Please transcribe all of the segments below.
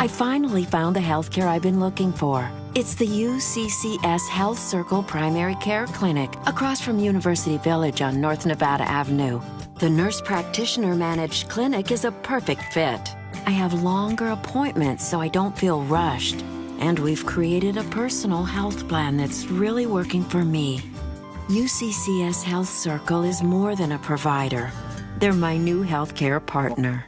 I finally found the healthcare I've been looking for. It's the UCCS Health Circle Primary Care Clinic across from University Village on North Nevada Avenue. The nurse practitioner managed clinic is a perfect fit. I have longer appointments so I don't feel rushed. And we've created a personal health plan that's really working for me. UCCS Health Circle is more than a provider. They're my new healthcare partner.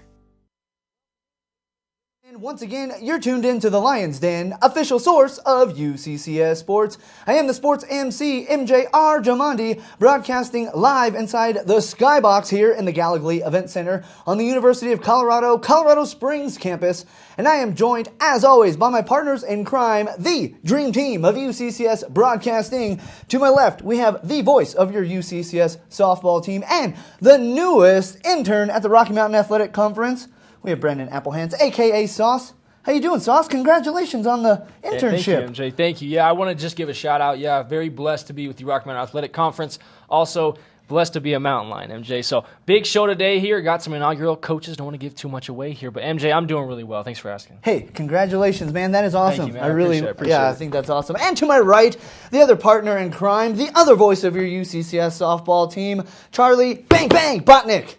And once again, you're tuned in to the Lions Den, official source of UCCS Sports. I am the sports MC, MJR Jamandi, broadcasting live inside the Skybox here in the Gallagly Event Center on the University of Colorado Springs campus. And I am joined, as always, by my partners in crime, the dream team of UCCS Broadcasting. To my left, we have the voice of your UCCS softball team and the newest intern at the Rocky Mountain Athletic Conference. We have Brendan Applehands, a.k.a. Sauce. How you doing, Sauce? Congratulations on the internship. Thank you, MJ. Thank you. Yeah, I want to just give a shout-out. Yeah, very blessed to be with the Rocky Mountain Athletic Conference. Also, blessed to be a Mountain Lion, MJ. So, big show today here. Got some inaugural coaches. Don't want to give too much away here. But, MJ, I'm doing really well. Thanks for asking. Hey, congratulations, man. That is awesome. Thank you, man. I appreciate it. I think that's awesome. And to my right, the other partner in crime, the other voice of your UCCS softball team, Charlie Bang Bang Botnick.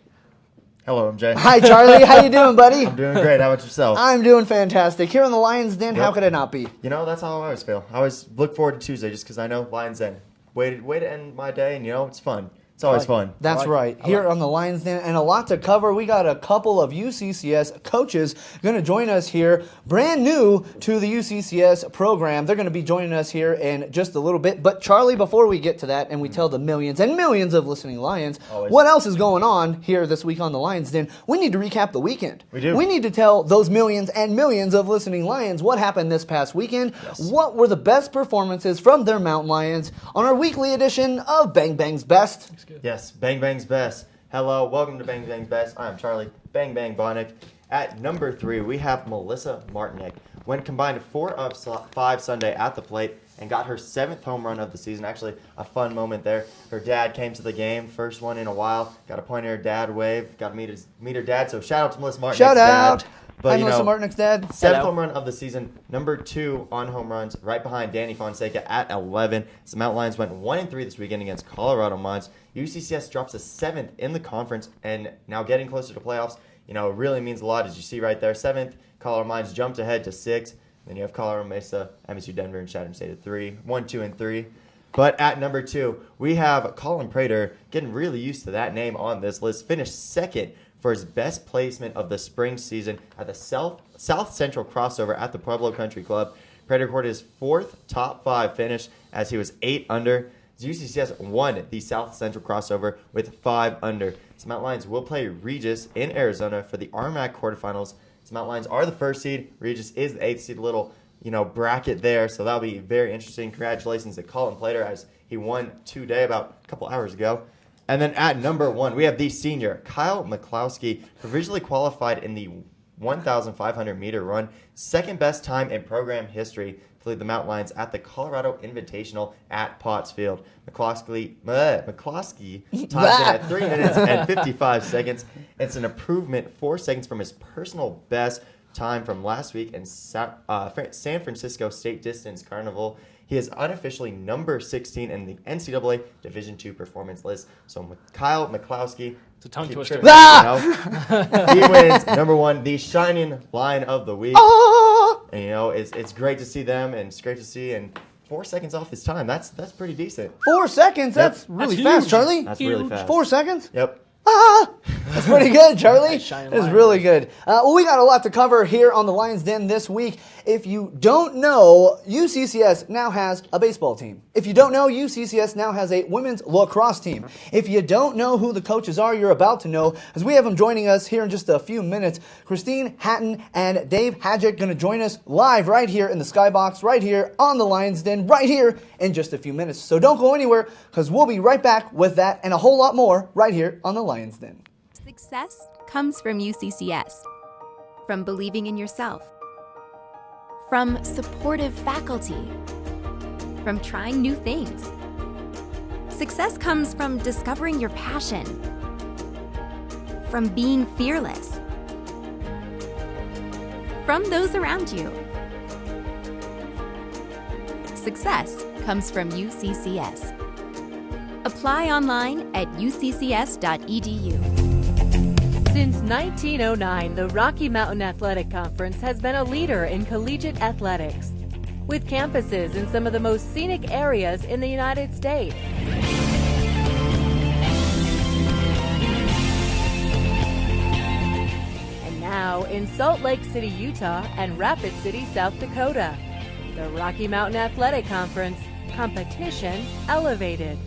Hello, MJ. Hi, Charlie. How you doing, buddy? I'm doing great. How about yourself? I'm doing fantastic. Here on the Lions Den, How could I not be? You know, that's how I always feel. I always look forward to Tuesday just because I know Lions Den. Way to end my day, and, it's fun. It's always fun. That's right. Here on the Lions Den, and a lot to cover. We got a couple of UCCS coaches going to join us here, brand new to the UCCS program. They're going to be joining us here in just a little bit. But Charlie, before we get to that and we tell the millions and millions of listening Lions what else is going on here this week on the Lions Den, we need to recap the weekend. We do. We need to tell those millions and millions of listening Lions what happened this past weekend. Yes. What were the best performances from their Mountain Lions on our weekly edition of Bang Bang's Best. Yes, Bang Bang's Best. Hello, welcome to Bang Bang's Best. I'm Charlie Bang Bang Bonick. At number 3, we have Melissa Martinek. Went combined 4 of 5 Sunday at the plate and got her 7th home run of the season. Actually, a fun moment there. Her dad came to the game, first one in a while. Got to point at her dad, wave. Got to meet her dad. So shout out to Melissa Martinek's Shout out. Dad. But, Hi, Melissa Martinek's dad. 7th home run of the season, number 2 on home runs, right behind Danny Fonseca at 11. The Mountain Lions went 1-3 this weekend against Colorado Mines. UCCS drops a 7th in the conference, and now getting closer to playoffs, it really means a lot, as you see right there. 7th, Colorado Mines jumped ahead to 6. Then you have Colorado Mesa, MSU Denver, and Chatham State at 3. 1, 2, and 3. But at number 2, we have Colin Prater, getting really used to that name on this list. Finished 2nd for his best placement of the spring season at the South Central crossover at the Pueblo Country Club. Prater recorded his 4th top 5 finish as he was 8 under. UCCS won the South Central crossover with 5 under. The Mountain Lions will play Regis in Arizona for the RMAC quarterfinals. The Mountain Lions are the 1st seed. Regis is the 8th seed. Little bracket there, so that'll be very interesting. Congratulations to Colin Prater as he won today about a couple hours ago. And then at number 1, we have the senior, Kyle McCloskey, provisionally qualified in the 1,500-meter run. 2nd best time in program history to lead the Mountain Lions at the Colorado Invitational at Pottsfield. McCloskey times it at 3 minutes and 55 seconds. It's an improvement 4 seconds from his personal best time from last week in San Francisco State Distance Carnival. He is unofficially number 16 in the NCAA Division II performance list. So Kyle McCloskey, it's a tongue twister. He wins number 1, the shining line of the week. And it's great to see them, and it's great to see. And 4 seconds off his time. That's pretty decent. 4 seconds. That's really fast, Charlie. That's really fast. 4 seconds. Yep. That's pretty good, Charlie. Shining That's line. really good. Well, we got a lot to cover here on the Lions Den this week. If you don't know, UCCS now has a baseball team. If you don't know, UCCS now has a women's lacrosse team. If you don't know who the coaches are, you're about to know, as we have them joining us here in just a few minutes. Christine Hatton and Dave Hadjic going to join us live right here in the Skybox, right here on the Lions Den, right here in just a few minutes. So don't go anywhere, because we'll be right back with that and a whole lot more right here on the Lions Den. Success comes from UCCS, from believing in yourself, from supportive faculty, from trying new things. Success comes from discovering your passion, from being fearless, from those around you. Success comes from UCCS. Apply online at uccs.edu. Since 1909, the Rocky Mountain Athletic Conference has been a leader in collegiate athletics, with campuses in some of the most scenic areas in the United States. And now in Salt Lake City, Utah and Rapid City, South Dakota, the Rocky Mountain Athletic Conference, competition elevated.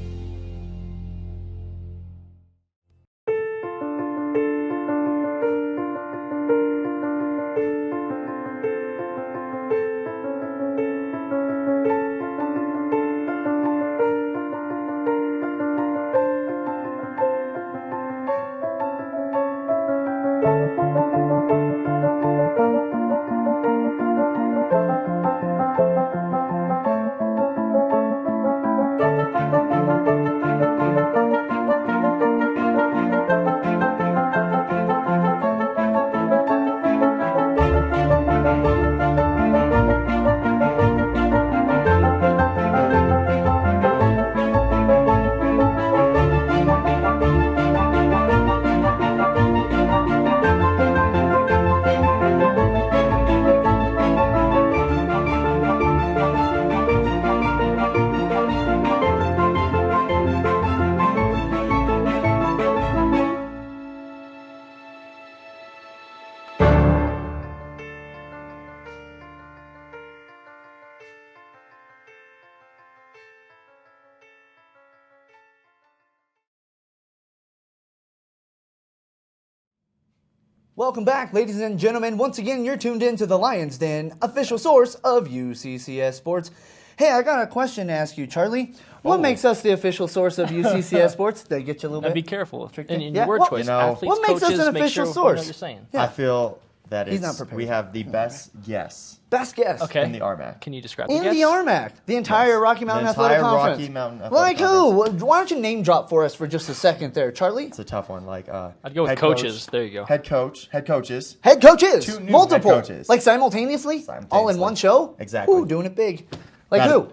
Welcome back, ladies and gentlemen. Once again, you're tuned in to the Lion's Den, official source of UCCS Sports. Hey, I got a question to ask you, Charlie. What makes us the official source of UCCS Sports? Did I get you a little Now bit? be careful. Tricked And in? in Yeah, your word what- choice, You know, athletes, what makes us coaches, an make official sure we know what source? you're saying. Yeah. I feel that He's not prepared. we have the best guess Best guess. Okay. in the RMAC. Can you describe In the the guess? RMAC, the entire Yes. Rocky Mountain The Athletic entire Conference. Rocky Mountain Athletic Like who? Conference. Why don't you name drop for us for just a second there, Charlie? It's a tough one. Like I'd go with head coaches. coach, There you go. Head coaches, Head coaches, Two new multiple, head coaches. like simultaneously, all in one show. Exactly. Ooh, doing it big. Like Got who?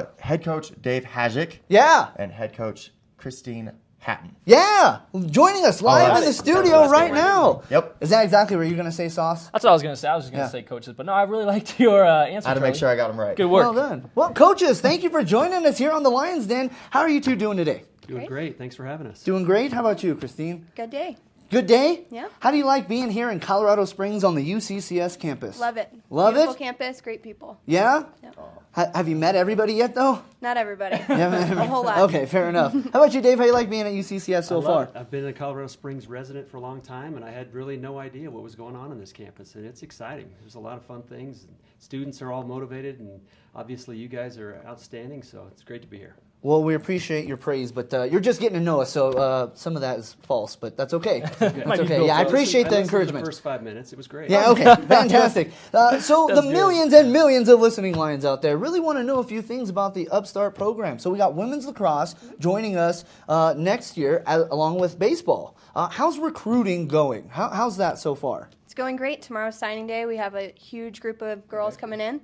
it. Head coach Dave Hajic Yeah, and head coach Christine Hatton. yeah, joining us live that's- in the that's studio what I right was now. Yep. Is that exactly what you're gonna say, Sauce? That's what I was going to say. I was just going to Yeah. say coaches, but no, I really liked your answer. I had to make Charlie. sure I got them right. Good work. Well done. Well, coaches, thank you for joining us here on the Lions Den. How are you two doing today? Doing great. Thanks for having us. Doing great. How about you, Christine? Good day. Good day? Yeah. How do you like being here in Colorado Springs on the UCCS campus? Love it. Love Beautiful it? campus, great people. Yeah? Yep. Have you met everybody yet, though? Not everybody. Yeah, A whole lot. Okay, fair enough. How about you, Dave? How you like being at UCCS so I love far? it. I've been a Colorado Springs resident for a long time, and I had really no idea what was going on this campus, and it's exciting. There's a lot of fun things. And students are all motivated, and obviously you guys are outstanding, so it's great to be here. Well, we appreciate your praise, but you're just getting to know us, so some of that is false, but that's okay. That's Might be okay. built Yeah, I up. appreciate the listened to encouragement. The first 5 minutes, it was great. Yeah, okay, fantastic. So the good. millions and millions of listening Lions out there really want to know a few things about the Upstart program. So we got women's lacrosse joining us next year, along with baseball. How's recruiting going? How's that so far? It's going great. Tomorrow's signing day. We have a huge group of girls coming in.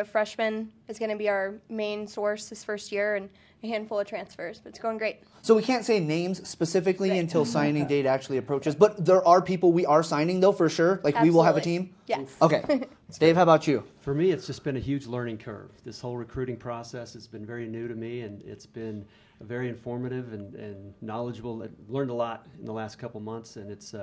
Freshman is going to be our main source this first year, and a handful of transfers, but it's going great. So we can't say names specifically until signing date actually approaches, but there are people we are signing though for sure. Like we will have a Absolutely. team. Yes. Okay. Dave, how about you? For me, it's just been a huge learning curve. This whole recruiting process has been very new to me, and it's been very informative and knowledgeable. I learned a lot in the last couple months, and it's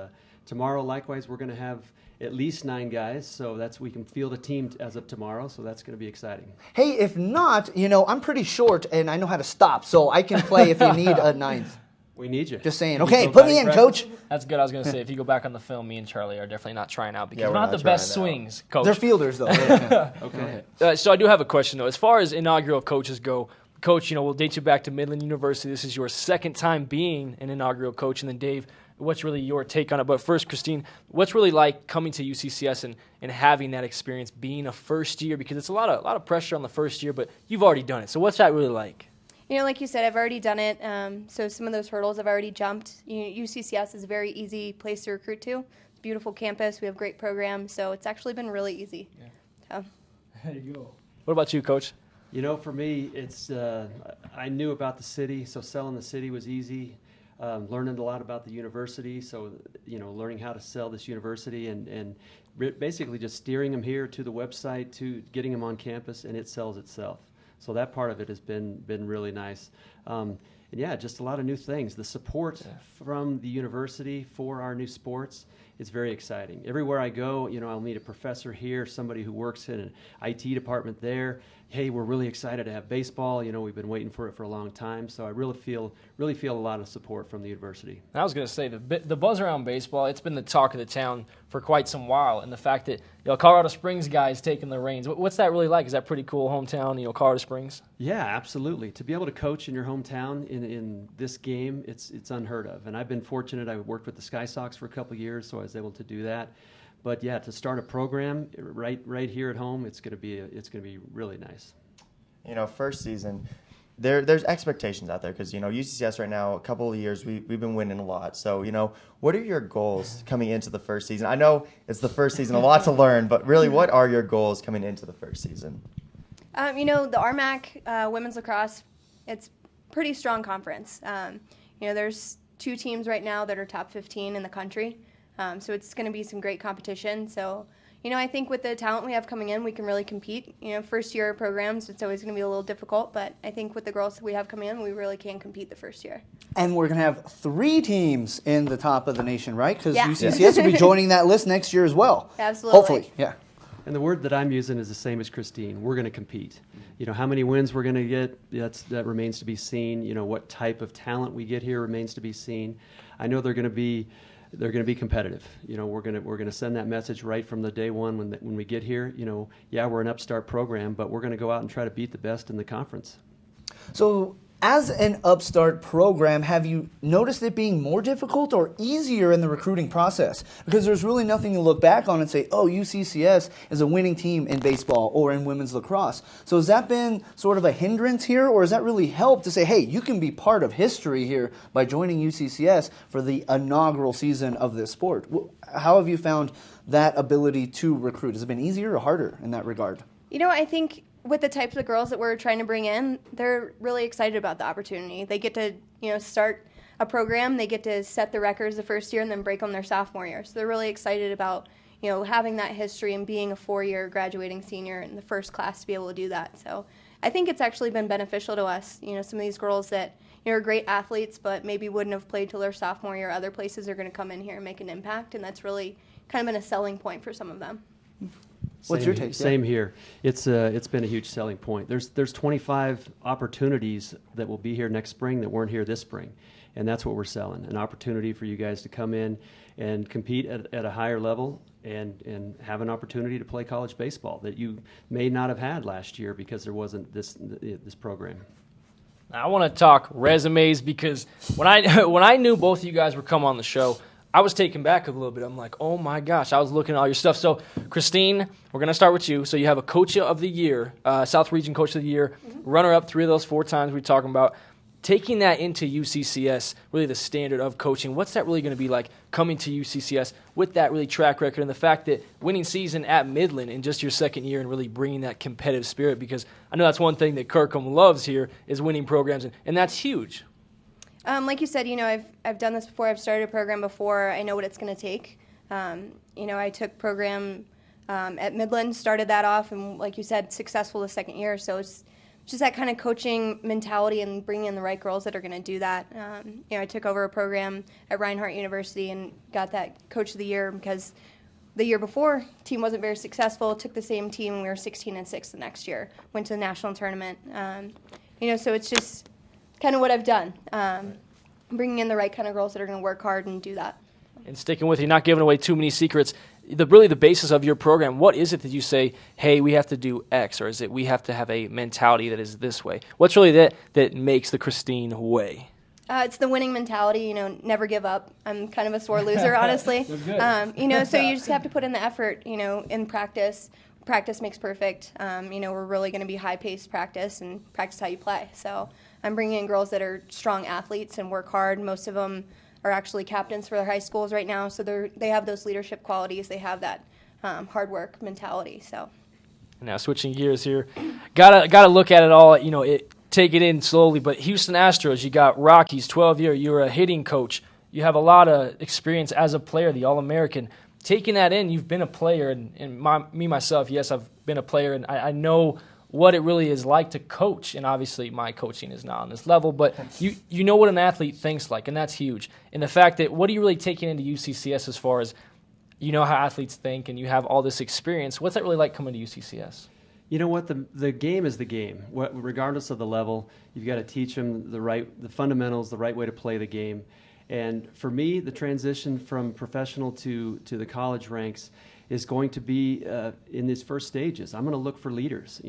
tomorrow. Likewise, we're going to have at least 9 guys, so we can field a team as of tomorrow. So that's going to be exciting. Hey, if not, I'm pretty short and I know how to stop, so I can play if you need a ninth. We need you. Just saying. Can you Okay, go put me batting in, practice? coach. That's good. I was going to say, if you go back on the film, me and Charlie are definitely not trying out because Yeah, we're we're not not the best trying out. swings, coach. They're fielders though. Yeah. Okay. So I do have a question, though. As far as inaugural coaches go, Coach, we'll date you back to Midland University. This is your second time being an inaugural coach. And then, Dave, what's really your take on it? But first, Christine, what's really like coming to UCCS and having that experience being a first year? Because it's a lot of pressure on the first year, but you've already done it. So what's that really like? Like you said, I've already done it. So some of those hurdles I've already jumped. UCCS is a very easy place to recruit to. beautiful campus. We have great programs, so it's actually been really easy. So. There you go. What about you, Coach? You know, for me, it's I knew about the city, so selling the city was easy. Learning a lot about the university, so learning how to sell this university and basically just steering them here to the website, to getting them on campus, and it sells itself. So that part of it has been really nice. And yeah, just a lot of new things. The support from the university for our new sports is very exciting. Everywhere I go, I'll meet a professor here, somebody who works in an IT department there. Hey, we're really excited to have baseball. We've been waiting for it for a long time. So I really feel a lot of support from the university. I was going to say, the buzz around baseball, it's been the talk of the town for quite some while. And the fact that Colorado Springs guys taking the reins, what's that really like? Is that pretty cool, hometown, Colorado Springs? Yeah, absolutely. To be able to coach in your hometown in this game, it's unheard of. And I've been fortunate. I worked with the Sky Sox for a couple of years, so I was able to do that. But yeah, to start a program right here at home, it's going to be really nice. First season, there's expectations out there because UCCS right now, a couple of years we've been winning a lot. So what are your goals coming into the first season? I know it's the first season, a lot to learn, but really, what are your goals coming into the first season? The RMAC women's lacrosse, it's pretty strong conference. There's 2 teams right now that are top 15 in the country. So it's going to be some great competition. So, I think with the talent we have coming in, we can really compete. First year programs, it's always going to be a little difficult, but I think with the girls that we have coming in, we really can compete the first year. And we're going to have 3 teams in the top of the nation, right? Because UCCS will be joining that list next year as well. Absolutely. Hopefully, yeah. And the word that I'm using is the same as Christine. We're going to compete. How many wins we're going to get, that remains to be seen. What type of talent we get here remains to be seen. I know they're going to be competitive. We're going to send that message right from the day one when we get here. We're an upstart program, but we're going to go out and try to beat the best in the conference. So, as an upstart program, have you noticed it being more difficult or easier in the recruiting process? Because there's really nothing to look back on and say, oh, UCCS is a winning team in baseball or in women's lacrosse. So has that been sort of a hindrance here, or has that really helped to say, hey, you can be part of history here by joining UCCS for the inaugural season of this sport? How have you found that ability to recruit? Has it been easier or harder in that regard? I think with the types of girls that we're trying to bring in, they're really excited about the opportunity. They get to, start a program, they get to set the records the first year and then break them their sophomore year. So they're really excited about, having that history and being a 4-year graduating senior in the first class to be able to do that. So I think it's actually been beneficial to us. Some of these girls that are great athletes but maybe wouldn't have played till their sophomore year, other places are going to come in here and make an impact, and that's really kind of been a selling point for some of them. What's your take? Same here. It's been a huge selling point. There's 25 opportunities that will be here next spring that weren't here this spring, and that's what we're selling. An opportunity for you guys to come in and compete at a higher level and have an opportunity to play college baseball that you may not have had last year because there wasn't this program. Now, I want to talk resumes because when I knew both of you guys were coming on the show, I was taken back a little bit. I'm like, oh my gosh, I was looking at all your stuff. So, Christine, we're going to start with you. So you have a Coach of the Year, South Region Coach of the Year, runner-up 3 of those 4 times we're talking about. Taking that into UCCS, really the standard of coaching, what's that really going to be like coming to UCCS with that really track record and the fact that winning season at Midland in just your second year and really bringing that competitive spirit? Because I know that's one thing that Kirkham loves here is winning programs, and that's huge. Like you said, I've done this before. I've started a program before. I know what it's going to take. I took program at Midland, started that off, and like you said, successful the second year. So it's just that kind of coaching mentality and bringing in the right girls that are going to do that. I took over a program at Reinhardt University and got that Coach of the Year because the year before, team wasn't very successful. Took the same team, and we were 16-6 the next year. Went to the national tournament. So it's just kind of what I've done, bringing in the right kind of girls that are going to work hard and do that. And sticking with you, not giving away too many secrets, the basis of your program, what is it that you say, hey, we have to do X, or is it we have to have a mentality that is this way? What's really that makes the Christine way? It's the winning mentality, never give up. I'm kind of a sore loser, honestly. So you just have to put in the effort, in practice. Practice makes perfect. We're really going to be high-paced practice and practice how you play. So I'm bringing in girls that are strong athletes and work hard. Most of them are actually captains for their high schools right now. So they have those leadership qualities. They have that hard work mentality. So. Now switching gears here, gotta look at it all. Take it in slowly. But Houston Astros, you got Rockies, 12-year. You're a hitting coach. You have a lot of experience as a player, the All-American. Taking that in, you've been a player, and myself, yes, I've been a player, and I know what it really is like to coach. And obviously, my coaching is not on this level, but you know what an athlete thinks like, and that's huge. And the fact that what are you really taking into UCCS as far as you know how athletes think, and you have all this experience. What's that really like coming to UCCS? You know what? The game is the game. Regardless of the level, you've got to teach them the fundamentals, the right way to play the game. And for me, the transition from professional to the college ranks is going to be in these first stages. I'm going to look for leaders.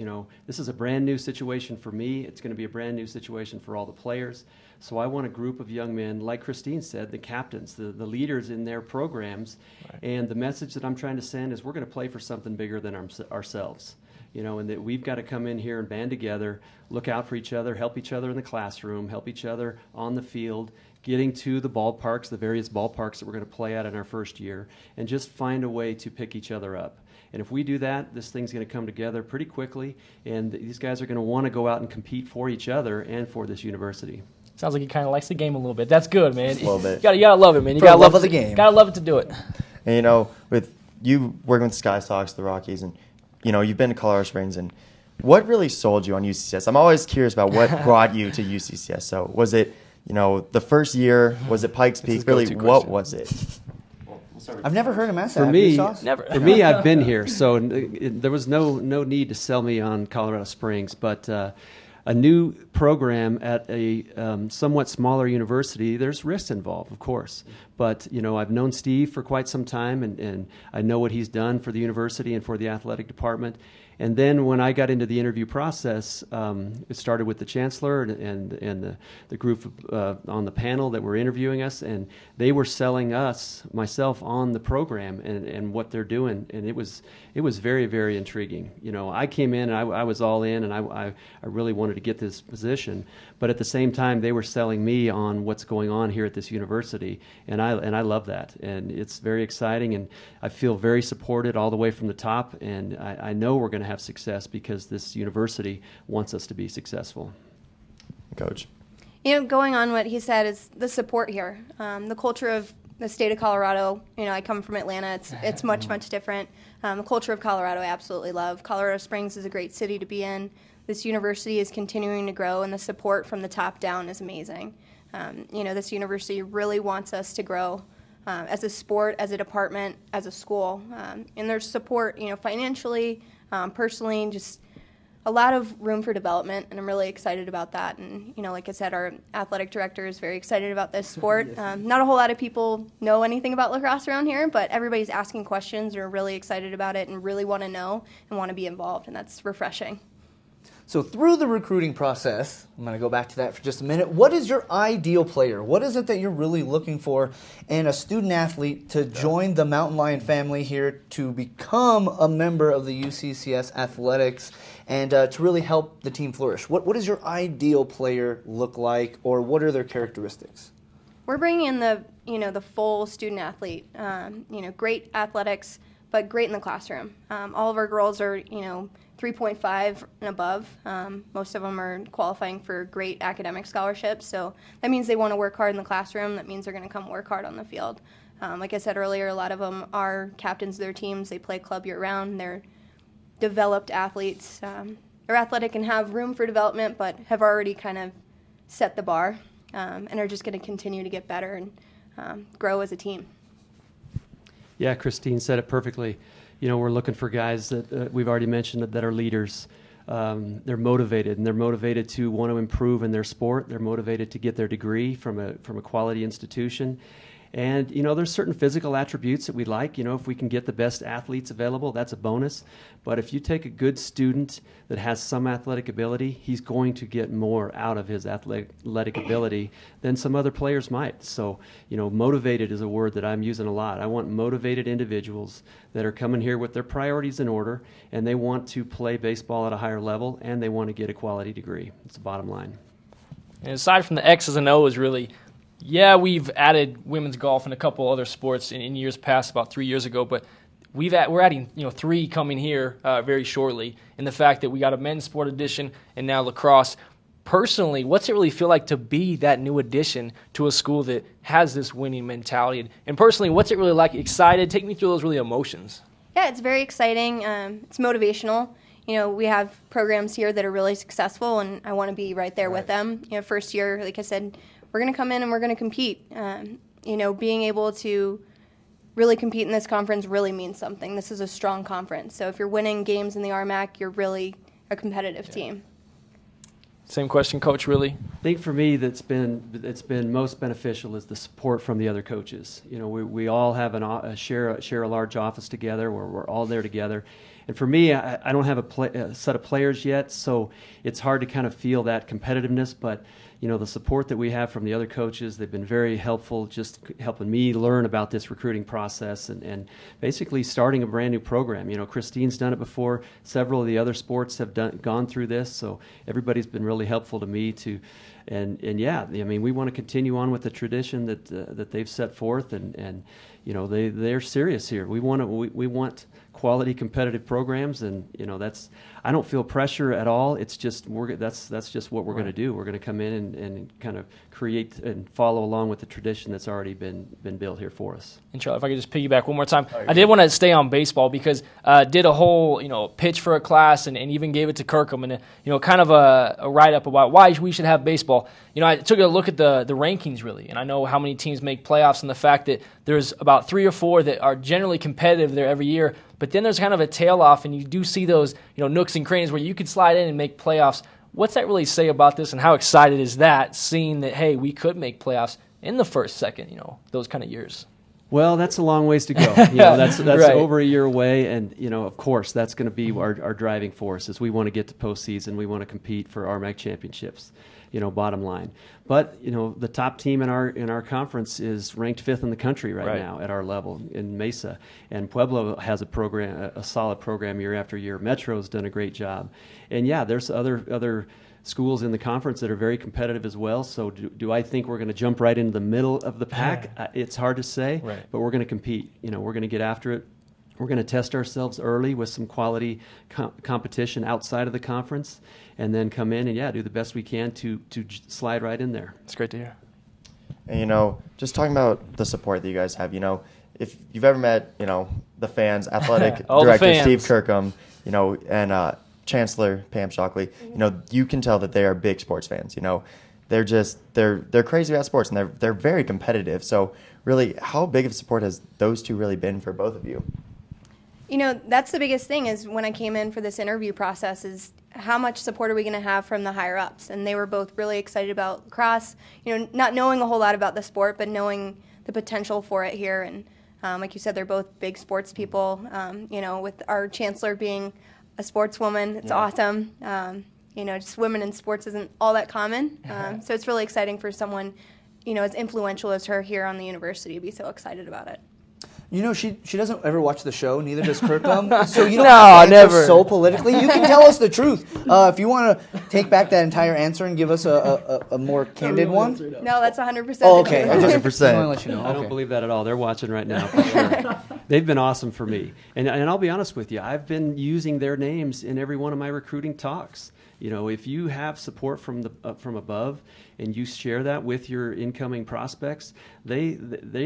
This is a brand new situation for me. It's going to be a brand new situation for all the players. So I want a group of young men, like Christine said, the captains, the leaders in their programs. Right. And the message that I'm trying to send is we're going to play for something bigger than ourselves. And that we've got to come in here and band together, look out for each other, help each other in the classroom, help each other on the field, getting to the ballparks, the various ballparks that we're going to play at in our first year, and just find a way to pick each other up. And if we do that, this thing's going to come together pretty quickly, and these guys are going to want to go out and compete for each other and for this university. Sounds like he kind of likes the game a little bit. That's good, man. Just a little bit. You gotta love it, man. You gotta love the game. Gotta love it to do it. And with you working with the Sky Sox, the Rockies, and you've been to Colorado Springs, and what really sold you on UCCS? I'm always curious about what brought you to UCCS. So was it, the first year? Was it Pikes Peak? Really, what was it? I've never heard him ask that. For me, never. For me, I've been here, so there was no need to sell me on Colorado Springs. But a new program at a somewhat smaller university, there's risks involved, of course. But, I've known Steve for quite some time, and I know what he's done for the university and for the athletic department. And then when I got into the interview process, it started with the chancellor and the group on the panel that were interviewing us, and they were selling myself on the program and what they're doing, and it was very, very intriguing. I came in and I was all in, and I really wanted to get this position, but at the same time they were selling me on what's going on here at this university, and I love that, and it's very exciting, and I feel very supported all the way from the top, and I know we're going to have success because this university wants us to be successful. Coach. Going on what he said is the support here. The culture of the state of Colorado, I come from Atlanta. It's much, much different. The culture of Colorado I absolutely love. Colorado Springs is a great city to be in. This university is continuing to grow, and the support from the top down is amazing. This university really wants us to grow as a sport, as a department, as a school. And there's support, financially, personally, just a lot of room for development, and I'm really excited about that. And, like I said, our athletic director is very excited about this sport. Not a whole lot of people know anything about lacrosse around here, but everybody's asking questions, are really excited about it, and really want to know and want to be involved, and that's refreshing. So through the recruiting process, I'm going to go back to that for just a minute. What is your ideal player? What is it that you're really looking for in a student athlete to join the Mountain Lion family here, to become a member of the UCCS athletics, and to really help the team flourish? What does your ideal player look like, or what are their characteristics? We're bringing in the full student athlete. Great athletics, but great in the classroom. All of our girls are 3.5 and above. Most of them are qualifying for great academic scholarships, so that means they want to work hard in the classroom. That means they're going to come work hard on the field. Like I said earlier, a lot of them are captains of their teams. They play club year-round. They're developed athletes. They're athletic and have room for development, but have already kind of set the bar and are just going to continue to get better and grow as a team. Yeah, Christine said it perfectly. We're looking for guys that we've already mentioned that are leaders. They're motivated, and they're motivated to want to improve in their sport. They're motivated to get their degree from a quality institution. And, there's certain physical attributes that we like. If we can get the best athletes available, that's a bonus. But if you take a good student that has some athletic ability, he's going to get more out of his athletic ability than some other players might. So, motivated is a word that I'm using a lot. I want motivated individuals that are coming here with their priorities in order, and they want to play baseball at a higher level, and they want to get a quality degree. It's the bottom line. And aside from the X's and O's, really, Yeah, we've added women's golf and a couple other sports in years past, about 3 years ago, but we're adding 3 coming here very shortly. And the fact that we got a men's sport edition and now lacrosse. Personally, what's it really feel like to be that new addition to a school that has this winning mentality? And personally, what's it really like? Excited? Take me through those really emotions. Yeah, it's very exciting. It's motivational. We have programs here that are really successful, and I want to be right there with them. First year, like I said, we're going to come in and we're going to compete. Being able to really compete in this conference really means something. This is a strong conference. So if you're winning games in the RMAC, you're really a competitive team. Same question, Coach, really? I think for me it's been most beneficial is the support from the other coaches. We all have share a large office together where we're all there together. And for me, I don't have a set of players yet, so it's hard to kind of feel that competitiveness, but the support that we have from the other coaches, they've been very helpful, just helping me learn about this recruiting process and basically starting a brand new program. Christine's done it before. Several of the other sports have gone through this, so everybody's been really helpful to me we want to continue on with the tradition that they've set forth, and they're serious here. We want quality competitive programs, and I don't feel pressure at all. It's just that's just what we're going to do. We're going to come in and kind of create and follow along with the tradition that's already been built here for us. And Charlie, if I could just piggyback one more time, I did want to stay on baseball because did a whole pitch for a class and even gave it to Kirkham and kind of a write up about why we should have baseball. I took a look at the rankings really, and I know how many teams make playoffs and the fact that there's about 3 or 4 that are generally competitive there every year. But then there's kind of a tail off, and you do see those nooks and crannies where you could slide in and make playoffs. What's that really say about this, and how excited is that, seeing that, hey, we could make playoffs in the first, second, those kind of years? Well, that's a long ways to go. That's right. Over a year away, and of course, that's going to be our driving force. Is we want to get to postseason, we want to compete for RMAC championships. Bottom line. But the top team in our conference is ranked 5th in the country right now at our level in Mesa, and Pueblo has a solid program year after year. Metro's done a great job, and there's other schools in the conference that are very competitive as well. So do I think we're going to jump right into the middle of the pack? It's hard to say, but we're going to compete. We're going to get after it. We're going to test ourselves early with some quality competition outside of the conference, and then come in and do the best we can to slide right in there. It's great to hear. And just talking about the support that you guys have, if you've ever met the fans, athletic director Steve Kirkham, and Chancellor Pam Shockley, you can tell that they are big sports fans. They're crazy about sports, and they're very competitive. So really, how big of a support has those two really been for both of you? That's the biggest thing is when I came in for this interview process is how much support are we going to have from the higher ups? And they were both really excited about lacrosse, not knowing a whole lot about the sport, but knowing the potential for it here. And like you said, they're both big sports people. With our chancellor being a sportswoman, it's awesome. Just women in sports isn't all that common. So it's really exciting for someone, as influential as her here on the university to be so excited about it. She doesn't ever watch the show, neither does Kirkham. So you don't No, have to answer never. so politically. You can tell us the truth. If you want to take back that entire answer and give us a more candid one. No, that's 100%. Oh, okay. I just 100%. want to let you know. I don't believe that at all. They're watching right now for sure. They've been awesome for me. And I'll be honest with you, I've been using their names in every one of my recruiting talks. If you have support from above and you share that with your incoming prospects, they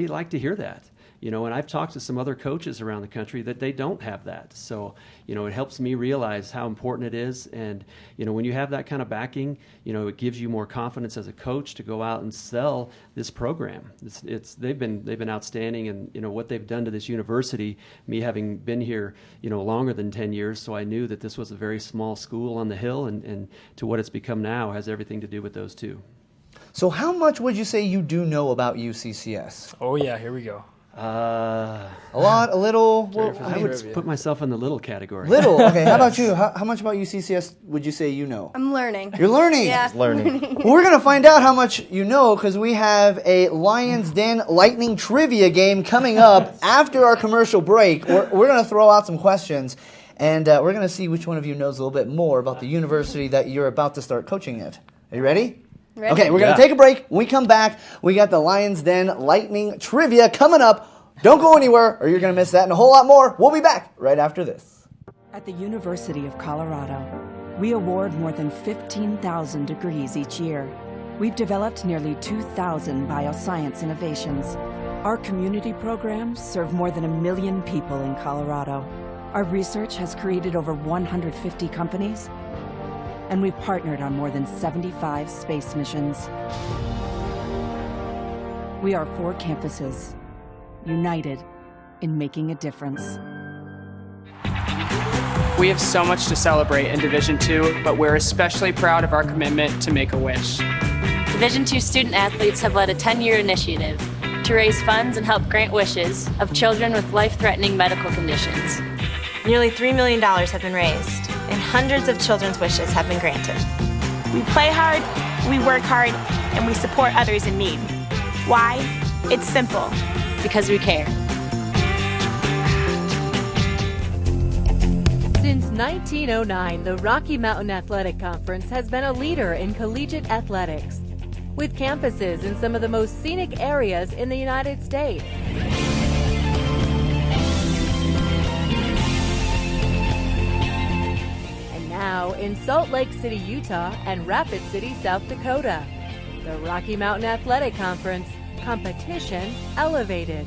like to hear that. And I've talked to some other coaches around the country that they don't have that. So, it helps me realize how important it is. And, when you have that kind of backing, it gives you more confidence as a coach to go out and sell this program. They've been outstanding, and, what they've done to this university, me having been here, longer than 10 years. So I knew that this was a very small school on the hill, and to what it's become now has everything to do with those two. So how much would you say you do know about UCCS? Oh, yeah, here we go. A lot, a little? I would put myself in the little category. Little? Okay, how about you? How much about UCCS would you say you know? I'm learning. You're learning? Yeah. Learning. Well, we're going to find out how much you know because we have a Lions Den Lightning trivia game coming up after our commercial break. We're going to throw out some questions, and we're going to see which one of you knows a little bit more about the university that you're about to start coaching at. Are you ready? Ready? Okay, we're going to take a break. When we come back, we got the Lions Den Lightning Trivia coming up. Don't go anywhere or you're going to miss that and a whole lot more. We'll be back right after this. At the University of Colorado, we award more than 15,000 degrees each year. We've developed nearly 2,000 bioscience innovations. Our community programs serve more than 1 million people in Colorado. Our research has created over 150 companies, and we've partnered on more than 75 space missions. We are 4 campuses, united in making a difference. We have so much to celebrate in Division II, but we're especially proud of our commitment to Make-A-Wish. Division II student athletes have led a 10-year initiative to raise funds and help grant wishes of children with life-threatening medical conditions. Nearly $3 million have been raised, and hundreds of children's wishes have been granted. We play hard, we work hard, and we support others in need. Why? It's simple. Because we care. Since 1909, the Rocky Mountain Athletic Conference has been a leader in collegiate athletics, with campuses in some of the most scenic areas in the United States. And now in Salt Lake City, Utah and Rapid City, South Dakota, the Rocky Mountain Athletic Conference, competition elevated.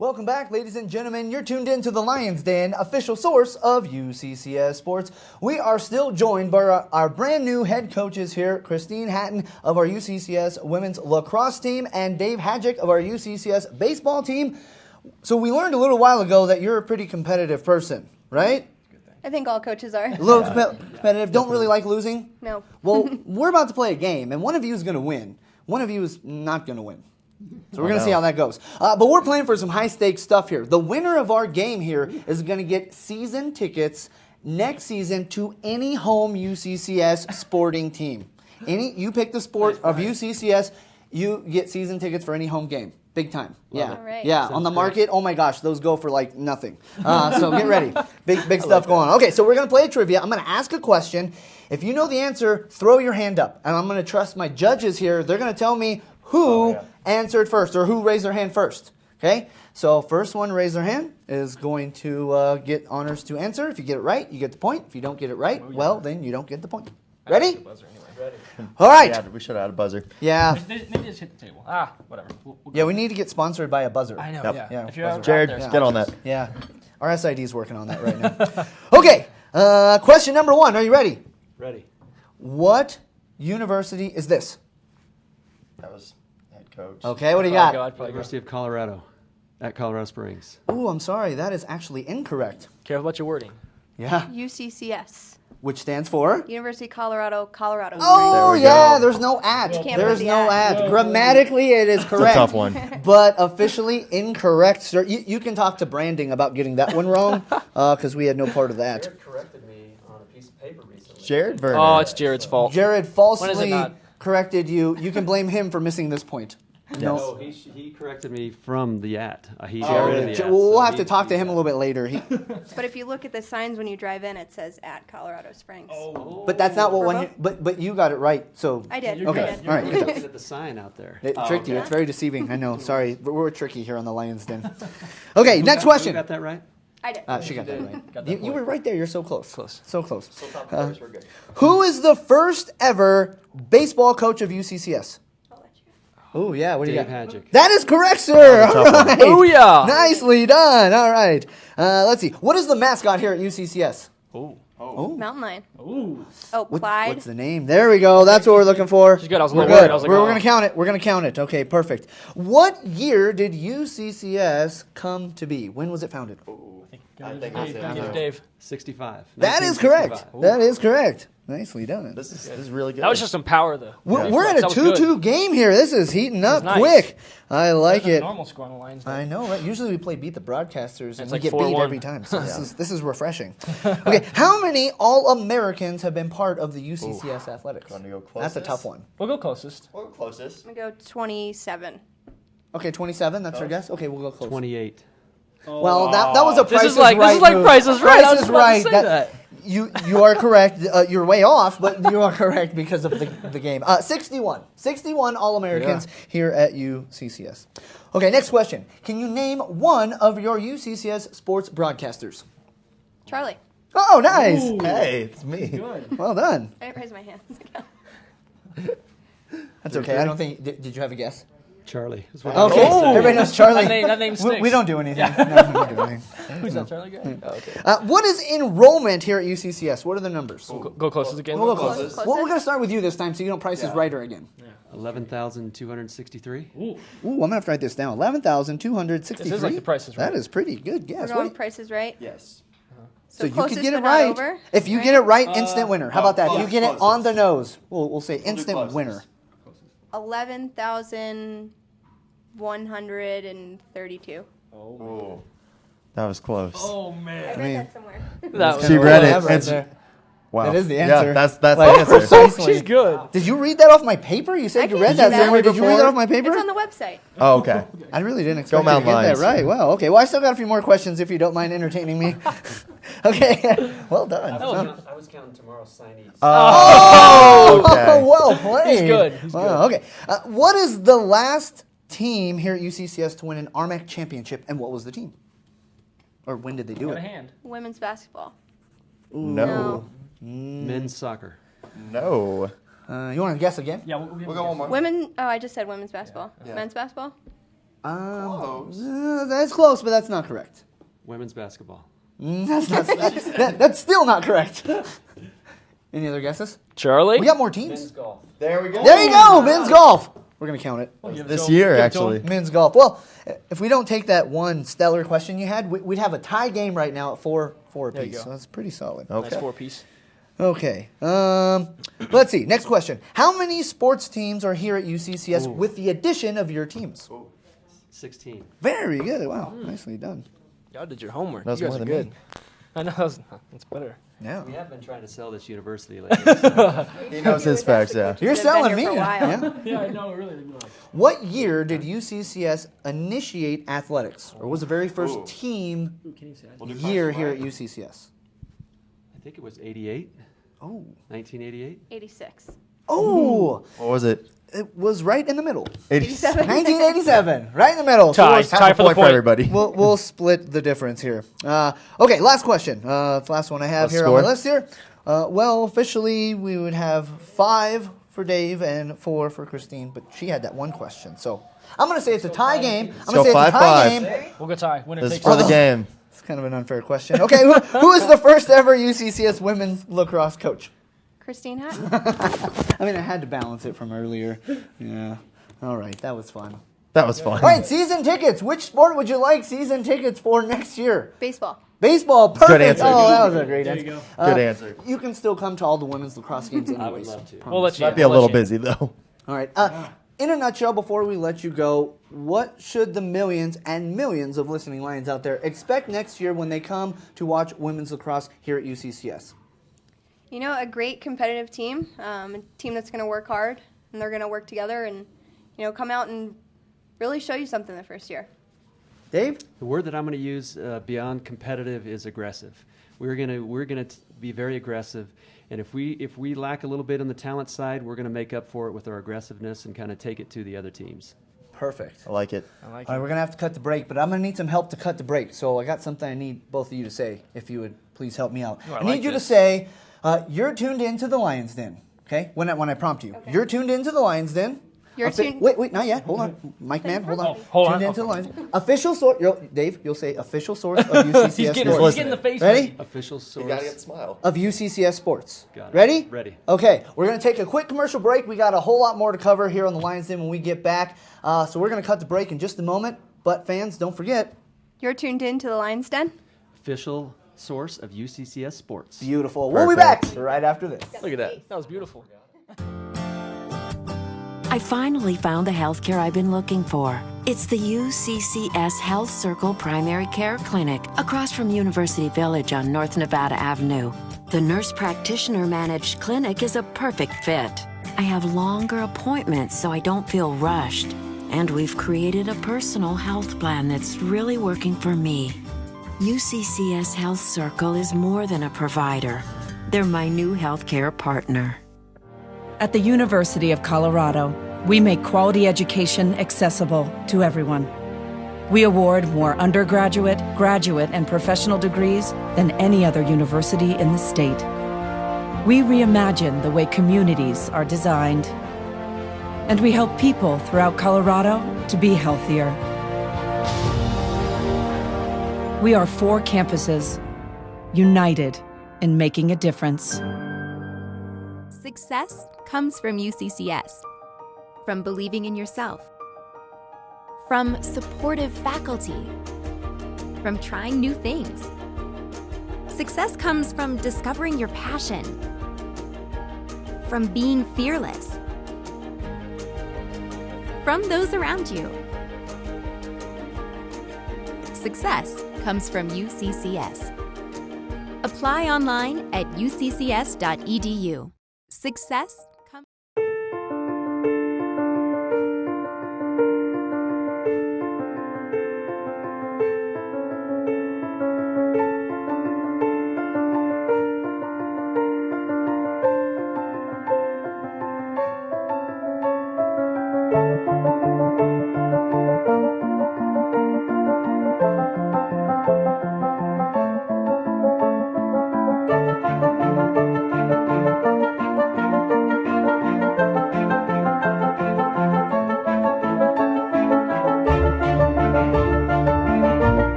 Welcome back, ladies and gentlemen. You're tuned in to the Lions Den, official source of UCCS Sports. We are still joined by our brand new head coaches here, Christine Hatton of our UCCS women's lacrosse team and Dave Hadjick of our UCCS baseball team. So we learned a little while ago that you're a pretty competitive person, right? I think all coaches are. A little competitive. Don't really like losing? No. Well, we're about to play a game, and one of you is going to win. One of you is not going to win. So we're going to see how that goes. But we're playing for some high-stakes stuff here. The winner of our game here is going to get season tickets next season to any home UCCS sporting team. You pick the sport of UCCS, you get season tickets for any home game. Big time. Yeah. All right. Yeah. On the market, oh my gosh, those go for like nothing. So get ready. Big stuff going on. Okay, so we're going to play a trivia. I'm going to ask a question. If you know the answer, throw your hand up. And I'm going to trust my judges here. They're going to tell me who answered first or who raised their hand first. Okay? So first one raise their hand is going to get honors to answer. If you get it right, you get the point. If you don't get it right, well, then you don't get the point. Ready? All right. Yeah, we should have had a buzzer. Yeah. Maybe just hit the table. Whatever. We'll Yeah, we need to get sponsored by a buzzer. I know, Yep. yeah. Yeah, If you're out Jared, there, get on that. Yeah. Our SID is working on that right now. Okay. Question number 1. Are you ready? Ready. What university is this? That was head coach. Okay, what do you Probably got? go, I'd probably go. University of Colorado at Colorado Springs. Ooh, I'm sorry. That is actually incorrect. Careful about your wording. Yeah. UCCS. Which stands for? University of Colorado, Colorado. Oh, There we yeah. go. There's no at. You can't There's put the no at. at. Grammatically, it is It's a correct. tough one. But officially incorrect, sir. You can talk to branding about getting that one wrong because we had no part of that. Jared corrected me on a piece of paper recently. Jared Verner. Oh, it's Jared's fault. Jared When is it falsely not? corrected you. You can blame him for missing this point. No, he corrected me from the at. He Oh, generated the at. we'll so have to he- talk to him a little bit later. But if you look at the signs when you drive in, it says at Colorado Springs. But that's not what one. But you got it right. So I did. Okay. I did. All right. You're looking at the sign out there. It tricked you. okay. It's very deceiving. I know. Sorry, but we're tricky here on the Lions Den. Okay, next question. You got that right? I did. She got that right. Got that You were right there. You're so close. Close. So close. We're good. Who is the first ever baseball coach of UCCS? Oh yeah. What do you Dave got? Hadjick. That is correct, sir. All tough one. right. Booyah. Nicely done. All right. Let's see. What is the mascot here at UCCS? Mountain Lion. Ooh. Oh, Clyde. What's the name? There we go. That's what we're looking for. She's good. I was a We're little good. worried. I was like, we're oh. going to count it. We're going to count it. Okay, perfect. What year did UCCS come to be? When was it founded? I think that's it. Give Dave. 65. That is correct. 1965. That is correct. Nicely done. This is really good. That was just some power, though. We're in a That was good. 2-2 game here. This is heating up nice. quick. I like Better than it. Normal score on the Lions. I know, right? Usually we play Beat the Broadcasters, and It's we like get beat 4-1. every time. So this is refreshing. Okay, how many All-Americans have been part of the UCCS athletics? Wanna go That's a closest? tough one. We'll go closest. Or closest. I'm going to go 27. Okay, 27. That's our guess. Okay, we'll go close. 28. Well, that was a Price This is like Right this is like move. Price is Right. I was Price is about Right. to say that. You are correct. You're way off, but you are correct because of the game. 61 All-Americans here at UCCS. Okay, next question. Can you name one of your UCCS sports broadcasters? Charlie. Oh, nice. Ooh. Hey, it's me. Good. Well done. I didn't raise my hand. That's okay. I don't think. Did you have a guess? Charlie. Is what Okay, everybody knows Charlie. That name sticks. We don't do anything. No, we don't do anything. Who's that, Charlie guy? Oh, okay. What is enrollment here at UCCS? What are the numbers? Go closest again. We'll go closest. Well, we're going to start with you this time so you don't price this right or again. 11,263. Ooh. Ooh, I'm going to have to write this down. 11,263. This is like the Price is Right. That is pretty good guess. We're going Price is Right. Yes. So you closest could get it but not right. over, If you right? get it right, instant winner. How about that? If you get it closest. on the nose, we'll say instant winner. 11,132. Oh. That was close. Oh I man. read that somewhere. That was She read it. Right It's- there. Wow. That is the Yeah, answer. that's Like, the answer. precisely. She's good. Did you read that off my paper? You said I you can't read do that that. somewhere. Did you read that off my paper? It's on the website. Oh, okay. I really didn't expect you to Mountain get that Lions. right. Wow. Okay. Well, I still got a few more questions if you don't mind entertaining me. Okay. Well done. I was counting tomorrow's signees. Oh, okay. well played. He's good. He's Wow, okay. What is the last team here at UCCS to win an RMAC championship, and what was the team? Or when did they do Got a it? hand. Women's basketball. No. Men's soccer. No. You want to guess again? Yeah, we'll We'll go one more. Women. Oh, I just said women's basketball. Yeah. Men's basketball. That's close, but that's not correct. Women's basketball. That's not. That's still not correct. Any other guesses? Charlie. We got more teams. Men's golf. There we go. There you go, men's golf. We're gonna count it. This year, actually. Men's golf. Well, if we don't take that one stellar question you had, we'd have a tie game right now at 4 There you apiece. go. So that's pretty solid. Nice Okay. 4-piece. Okay. Let's see. Next question. How many sports teams are here at UCCS with the addition of your teams? 16. Very good. Wow. Nicely done. Y'all did your homework. That's you guys more are than good. me. I know. That's better. Yeah. We have been trying to sell this university lately. so- He knows his facts, yeah. You're They've been selling here me. for a while. Yeah. Yeah, I know. Really. What year did UCCS initiate athletics? Or was the very first team year here at UCCS? I think it was 88. Oh. 1988. 86. Oh. What was it? It was right in the middle. 87. 1987. Right in the middle. Tie. So Tie for the point. everybody. we'll split the difference here. Okay, last question. The last one I have Let's here score. on my list here. Well, officially we would have 5 for Dave and 4 for Christine, but she had that one question. So I'm going to say it's a tie game. I'm going to say it's a tie 5-5. game. We'll go tie. Winner This is takes for all. the game. It's kind of an unfair question. Okay, who is the first ever UCCS women's lacrosse coach? Christine Hatton. I mean, I had to balance it from earlier. Yeah. All right, that was fun. That was fun. All right, season tickets. Which sport would you like season tickets for next year? Baseball. Baseball. Perfect. answer. Oh, that was a great There answer. you go. Good answer. You can still come to all the women's lacrosse games anyways. I would love to. We'll let you. Might be a we'll let little you. busy, though. All right. In a nutshell, before we let you go, what should the millions and millions of listening Lions out there expect next year when they come to watch women's lacrosse here at UCCS? You know, a great competitive team, a team that's going to work hard, and they're going to work together and, you know, come out and really show you something the first year. Dave? The word that I'm going to use beyond competitive is aggressive. We're going to be very aggressive, and if we lack a little bit on the talent side, we're going to make up for it with our aggressiveness and kind of take it to the other teams. Perfect. I like it. All right, we're going to have to cut the break, but I'm going to need some help to cut the break. So I got something I need both of you to say, if you would please help me out. Oh, I I need like you to this. say, you're tuned into the Lions Den, okay? When I prompt you. Okay. You're tuned into the Lions Den. You're tuned- Wait, not yet. Hold on. Mike Man, hold on. Oh, hold tuned on. into the Lions. Official source. Dave, you'll say official source of UCCS He's getting, Sports. he's getting the face. Ready? Official source. You gotta get the smile. Of UCCS Sports. Got it. Ready? Ready. Okay, we're going to take a quick commercial break. We got a whole lot more to cover here on the Lions Den when we get back. So we're going to cut the break in just a moment. But fans, don't forget. You're tuned in to the Lions Den. Official source of UCCS Sports. Beautiful. We'll be back Perfect. right after this. Look at that. That was beautiful. I finally found the healthcare I've been looking for. It's the UCCS Health Circle Primary Care Clinic across from University Village on North Nevada Avenue. The nurse practitioner managed clinic is a perfect fit. I have longer appointments so I don't feel rushed. And we've created a personal health plan that's really working for me. UCCS Health Circle is more than a provider. They're my new healthcare partner. At the University of Colorado, we make quality education accessible to everyone. We award more undergraduate, graduate, and professional degrees than any other university in the state. We reimagine the way communities are designed. And we help people throughout Colorado to be healthier. We are 4 campuses, united in making a difference. Success comes from UCCS, from believing in yourself, from supportive faculty, from trying new things. Success comes from discovering your passion, from being fearless, from those around you. Success comes from UCCS. Apply online at uccs.edu. Success comes.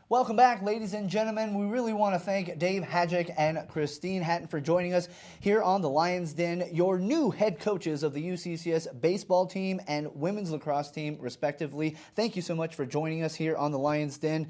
Welcome back, ladies and gentlemen. We really want to thank Dave Hadjic and Christine Hatton for joining us here on the Lions Den, your new head coaches of the UCCS baseball team and women's lacrosse team, respectively. Thank you so much for joining us here on the Lions Den.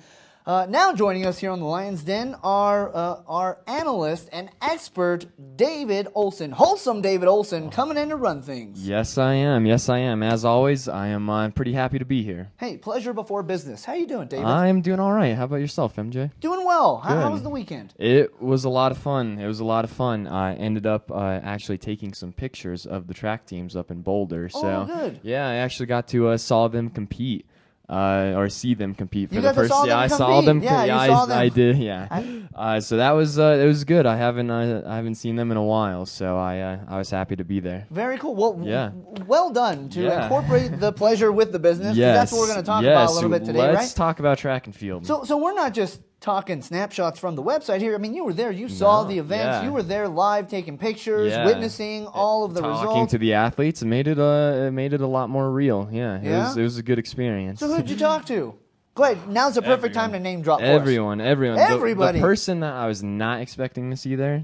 Now joining us here on the Lions Den are our analyst and expert, David Olson. Wholesome David Olson, coming in to run things. Yes, I am. Yes, I am. As always, I am pretty happy to be here. Hey, pleasure before business. How you doing, David? I'm doing all right. How about yourself, MJ? Doing well. How Good. was the weekend? It was a lot of fun. It was a lot of fun. I ended up actually taking some pictures of the track teams up in Boulder. So, good. Yeah, I actually got to saw them compete. Or see them compete for You the got to first. saw them I compete. saw them. Yeah, yeah, you saw them. I did. Yeah. So that was it was good. I haven't seen them in a while, so I was happy to be there. Very cool. Well, Yeah. well done to Yeah. incorporate the pleasure with the business. 'Cause Yes. That's what we're going to talk yes. about a little bit today, Let's right? talk about track and field. So we're not just talking snapshots from the website here. I mean, you were there. You saw No, the events. yeah. You were there live taking pictures, Yeah. witnessing all of the Talking results. to the athletes, it made it a lot more real. Yeah, Yeah? it was a good experience. So who'd you talk to? Go ahead. Now's the perfect time to name drop for us. Everyone. Everybody. The person that I was not expecting to see there,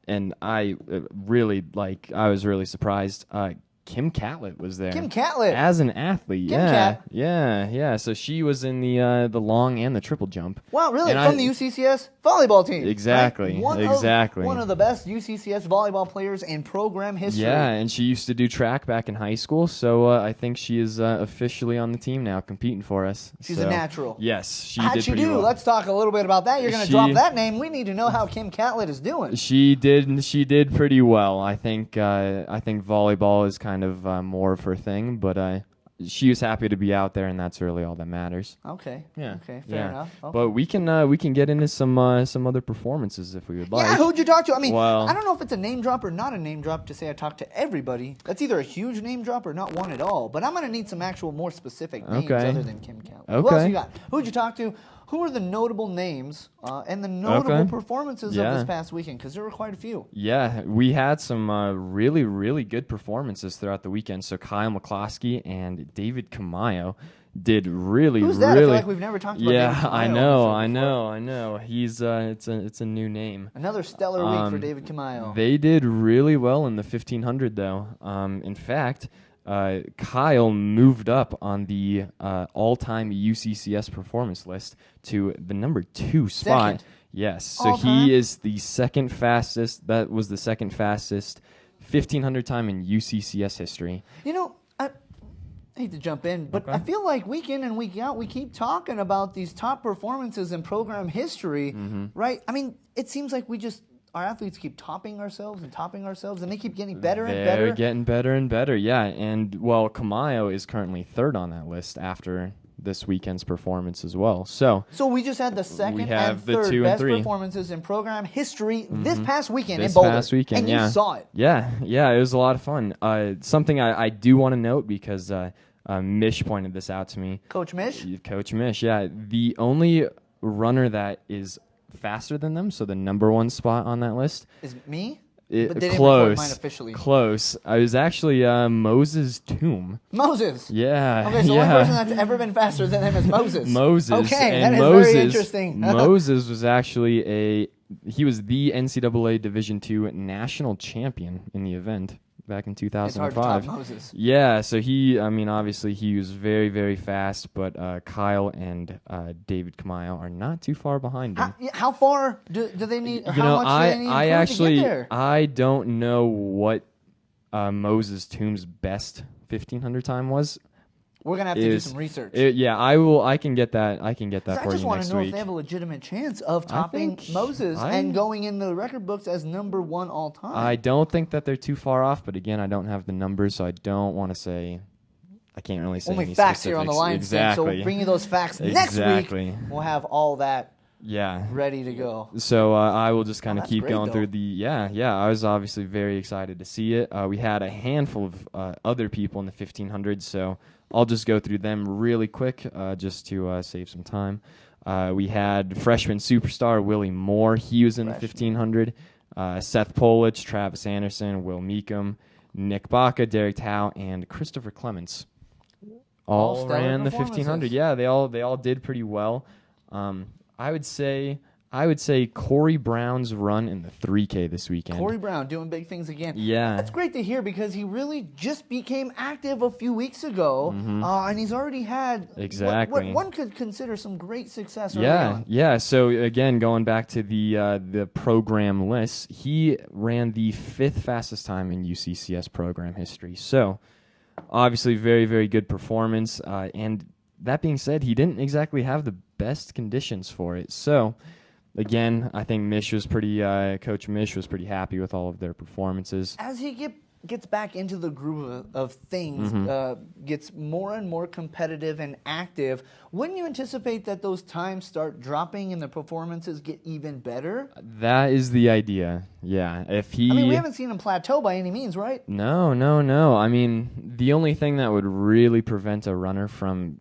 and I was really surprised. Kim Catlett was there. Kim Catlett. As an athlete. Kim yeah. Cat. Yeah. So she was in the long and the triple jump. Wow, really? And From the UCCS volleyball team. Exactly, Right? exactly. One of the best UCCS volleyball players in program history. Yeah, and she used to do track back in high school, so I think she is officially on the team now, competing for us. She's So, a natural. Yes, she How'd did she pretty do? well. Let's talk a little bit about that. You're going to She- drop that name. We need to know how Kim Catlett is doing. She did pretty well. I think volleyball is kind of more of her thing, but she was happy to be out there, and that's really all that matters. Okay. Yeah. Okay. Fair enough. Okay. But we can get into some other performances if we would like. Yeah, who'd you talk to? I mean, Well- I don't know if it's a name drop or not a name drop to say I talked to everybody. That's either a huge name drop or not one at all. But I'm going to need some actual more specific names Okay. other than Kim Catlett. Who else Okay. you got? Who'd you talk to? Who are the notable names and the notable Okay. performances of Yeah. this past weekend? Because there were quite a few. Yeah, we had some really, really good performances throughout the weekend. So Kyle McCloskey and David Camayo did really, Who's that? I really. feel like we've never talked about Yeah, David Camayo I on the know, show I know. He's it's a new name. Another stellar week for David Camayo. They did really well in the 1500 though. In fact, Kyle moved up on the all-time UCCS performance list to the number 2 spot. Second. Yes, so All time? he is the second fastest. That was the second fastest 1,500 time in UCCS history. You know, I hate to jump in, but I feel like week in and week out, we keep talking about these top performances in program history, right? I mean, it seems like our athletes keep topping ourselves, and they keep getting better and better. They're getting better and better, yeah. And, well, Kamayo is currently 3rd on that list after this weekend's performance as well. So we just had the second we and have the 3rd 2 and best 3 performances in program history this past weekend in this Boulder. past weekend, and yeah. you saw it. Yeah, it was a lot of fun. Something I do want to note because Mish pointed this out to me. Coach Mish? Coach Mish, yeah. The only runner that is faster than them, so the number 1 spot on that list. Is me? But they didn't record mine officially. Close. I was actually Moses Toom. Moses? Yeah. Okay, so the only person that's ever been faster than him is Moses. Moses. Okay, and that is Moses, very interesting. Moses was actually he was the NCAA Division II national champion in the event back in 2005. It's hard to top Moses. Yeah, so obviously he was very, very fast, but Kyle and David Kamayo are not too far behind him. How far do they need? Or You how know, much do they need to actually, get there? I don't know what Moses Toom's best 1,500 time was. We're gonna have to do some research. Yeah, I will. I can get that. I can get that for you I just want next to know week. if they have a legitimate chance of topping Moses and going in the record books as number 1 all time. I don't think that they're too far off, but again, I don't have the numbers, so I don't want to say. I can't really say Only any facts specifics. here on the line, exactly. so we'll bring you those facts next week. We'll have all that ready to go. So I will just kind of that's keep great, going though. through the I was obviously very excited to see it. We had a handful of other people in the 1,500, so I'll just go through them really quick just to save some time. We had freshman superstar Willie Moore. He was in the 1,500. Seth Polich, Travis Anderson, Will Meekum, Nick Baca, Derek Tao, and Christopher Clements. All ran the 1,500. Yeah, they all did pretty well. I would say Corey Brown's run in the 3K this weekend. Corey Brown doing big things again. Yeah. That's great to hear because he really just became active a few weeks ago, and he's already had what one could consider some great success early on. Yeah. So again, going back to the program list, he ran the 5th fastest time in UCCS program history. So obviously, very, very good performance. And that being said, he didn't exactly have the best conditions for it. So again, I think Coach Mish was pretty happy with all of their performances. As he gets back into the groove of things, gets more and more competitive and active, wouldn't you anticipate that those times start dropping and the performances get even better? That is the idea, yeah. I mean, we haven't seen him plateau by any means, right? No. I mean, the only thing that would really prevent a runner from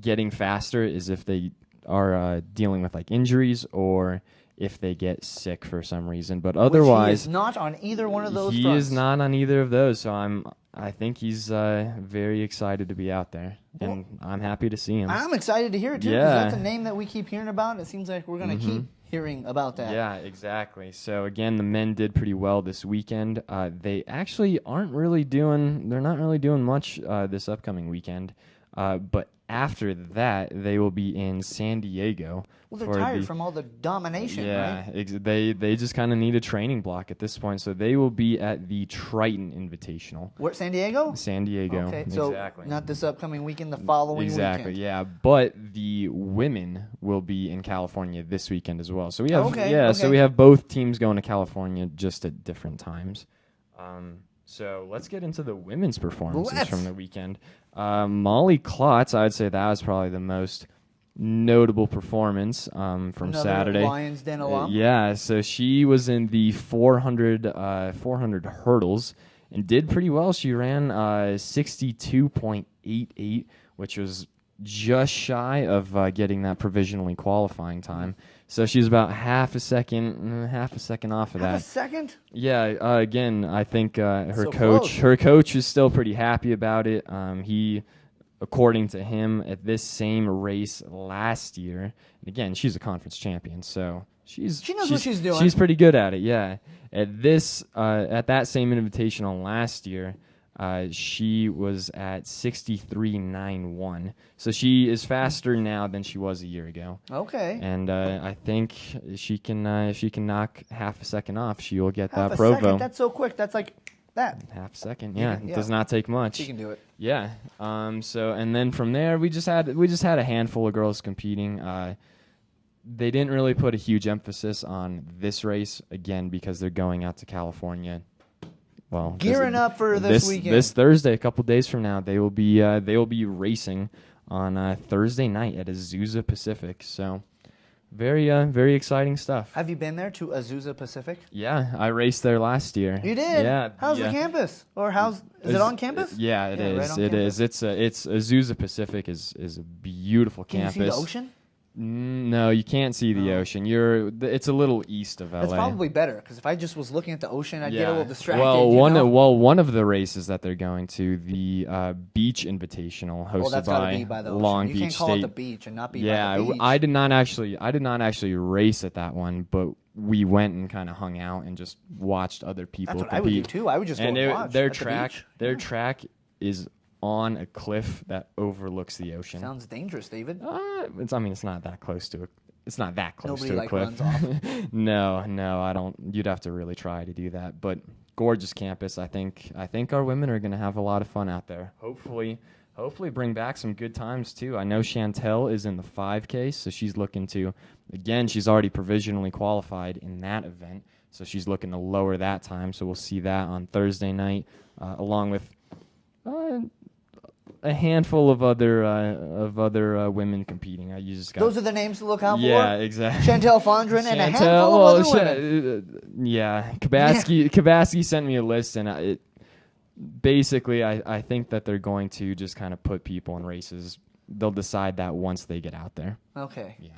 getting faster is if they are dealing with like injuries or if they get sick for some reason. But otherwise, he is not on either one of those. He fronts. is not on either of those. So I think he's very excited to be out there, and I'm happy to see him. I'm excited to hear it too because that's a name that we keep hearing about. And it seems like we're going to keep hearing about that. Yeah, exactly. So again, the men did pretty well this weekend. They actually they're not really doing much this upcoming weekend. But after that, they will be in San Diego. Well, they're tired from all the domination, right? Yeah, they just kind of need a training block at this point. So they will be at the Triton Invitational. Where, San Diego? San Diego. Okay, exactly. So not this upcoming weekend, the following weekend. Exactly, yeah. But the women will be in California this weekend as well. So we have so we have both teams going to California just at different times. So let's get into the women's performances from the weekend. Molly Klotz, I would say that was probably the most notable performance from Another Saturday. Lions Den alum. Yeah, so she was in the 400 hurdles and did pretty well. She ran 62.88, which was just shy of getting that provisionally qualifying time. So she's about half a second off of that. Half a second? Yeah. Again, I think her close. coach is still pretty happy about it. He, according to him, at this same race last year, and again, she's a conference champion, so she knows what she's doing. She's pretty good at it. Yeah. At that same invitational last year, She was at 63.91. So she is faster now than she was a year ago. Okay. And I think she can if she can knock half a second off, she will get Half that a Provo. second? That's so quick. That's like that. Half a second, You yeah. can- It does not take much. She can do it. Yeah. So and then from there we just had a handful of girls competing. They didn't really put a huge emphasis on this race again because they're going out to California. Well, Gearing up for this weekend. This Thursday, a couple days from now, they will be racing on Thursday night at Azusa Pacific. So very exciting stuff. Have you been there to Azusa Pacific? Yeah, I raced there last year. You did? Yeah. How's yeah. the campus? Or is it on campus? Yeah, it is. right on It campus. is. It's Azusa Pacific is a beautiful Can campus. you see the ocean? No, you can't see the ocean. It's a little east of LA. That's probably better, because if I just was looking at the ocean, I'd get a little distracted. Well, you know? one of the races that they're going to, the Beach Invitational, hosted that's gotta be by the ocean. Long You Beach can't call State. it the beach and not be yeah, by the beach. I did not actually race at that one, but we went and kind of hung out and just watched other people That's what I compete. would do too. I would just go and and watch their at the track, beach. their track is on a cliff that overlooks the ocean. Sounds dangerous, David. It's not that close to it. It's not that close Nobody, to a like, cliff. runs off. No, I don't. You'd have to really try to do that. But gorgeous campus. I think our women are going to have a lot of fun out there. Hopefully bring back some good times too. I know Chantel is in the 5K, so she's looking to. Again, she's already provisionally qualified in that event, so she's looking to lower that time. So we'll see that on Thursday night, along with. A handful of other women competing. Those are the names to look out for? Yeah, exactly. Chantel Fondren and a handful of other women. Yeah, Kabaski sent me a list, and basically I think that they're going to just kind of put people in races. They'll decide that once they get out there. Okay. Yeah.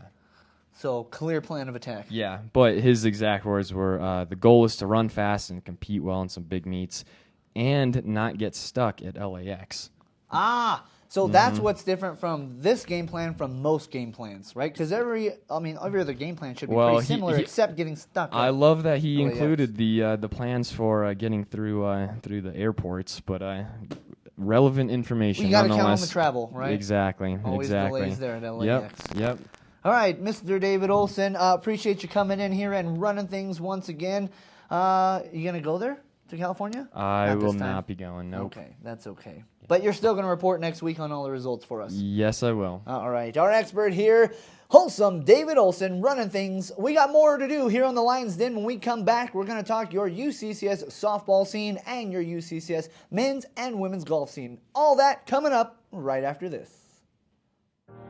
So, clear plan of attack. Yeah, but his exact words were, the goal is to run fast and compete well in some big meets and not get stuck at LAX. So that's what's different from this game plan from most game plans, right? Because every other game plan should be pretty similar, except getting stuck. I love that he LAX. included the plans for getting through the airports, but relevant information. You got to count on nonetheless. the travel, right? Exactly. Always exactly. delays there at LAX. Yep. All right, Mr. David Olson, appreciate you coming in here and running things once again. You gonna go there to California? I Not this will time? not be going. Nope. Okay, that's okay. But you're still going to report next week on all the results for us. Yes, I will. All right, our expert here, wholesome David Olson, running things. We got more to do here on the Lions Den. When we come back, we're going to talk your UCCS softball scene and your UCCS men's and women's golf scene. All that coming up right after this.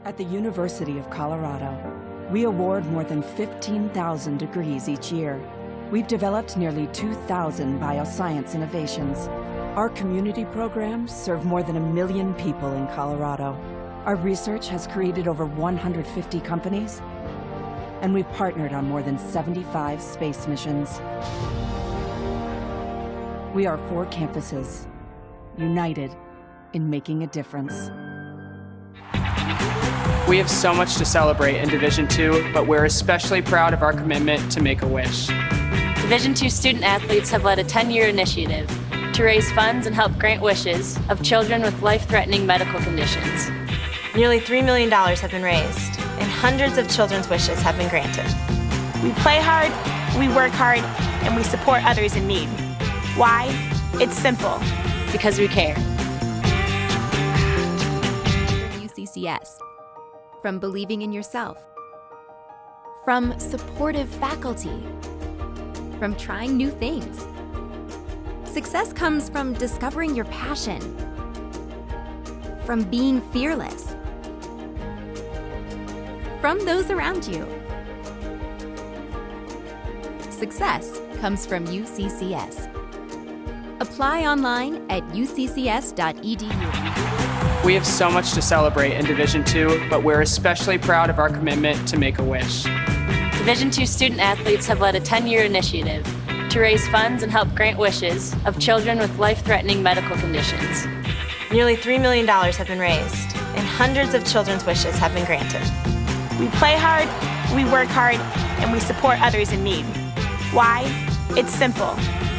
At the University of Colorado, we award more than 15,000 degrees each year. We've developed nearly 2,000 bioscience innovations. Our community programs serve more than 1 million people in Colorado. Our research has created over 150 companies, and we've partnered on more than 75 space missions. We are 4 campuses, united in making a difference. We have so much to celebrate in Division II, but we're especially proud of our commitment to Make-A-Wish. Division II student athletes have led a 10-year initiative to raise funds and help grant wishes of children with life-threatening medical conditions. Nearly $3 million have been raised, and hundreds of children's wishes have been granted. We play hard, we work hard, and we support others in need. Why? It's simple. Because we care. UCCS. From believing in yourself. From supportive faculty. From trying new things. Success comes from discovering your passion. From being fearless. From those around you. Success comes from UCCS. Apply online at uccs.edu. We have so much to celebrate in Division II, but we're especially proud of our commitment to Make-A-Wish. Division II student athletes have led a 10-year initiative to raise funds and help grant wishes of children with life-threatening medical conditions. Nearly $3 million have been raised, and hundreds of children's wishes have been granted. We play hard, we work hard, and we support others in need. Why? It's simple.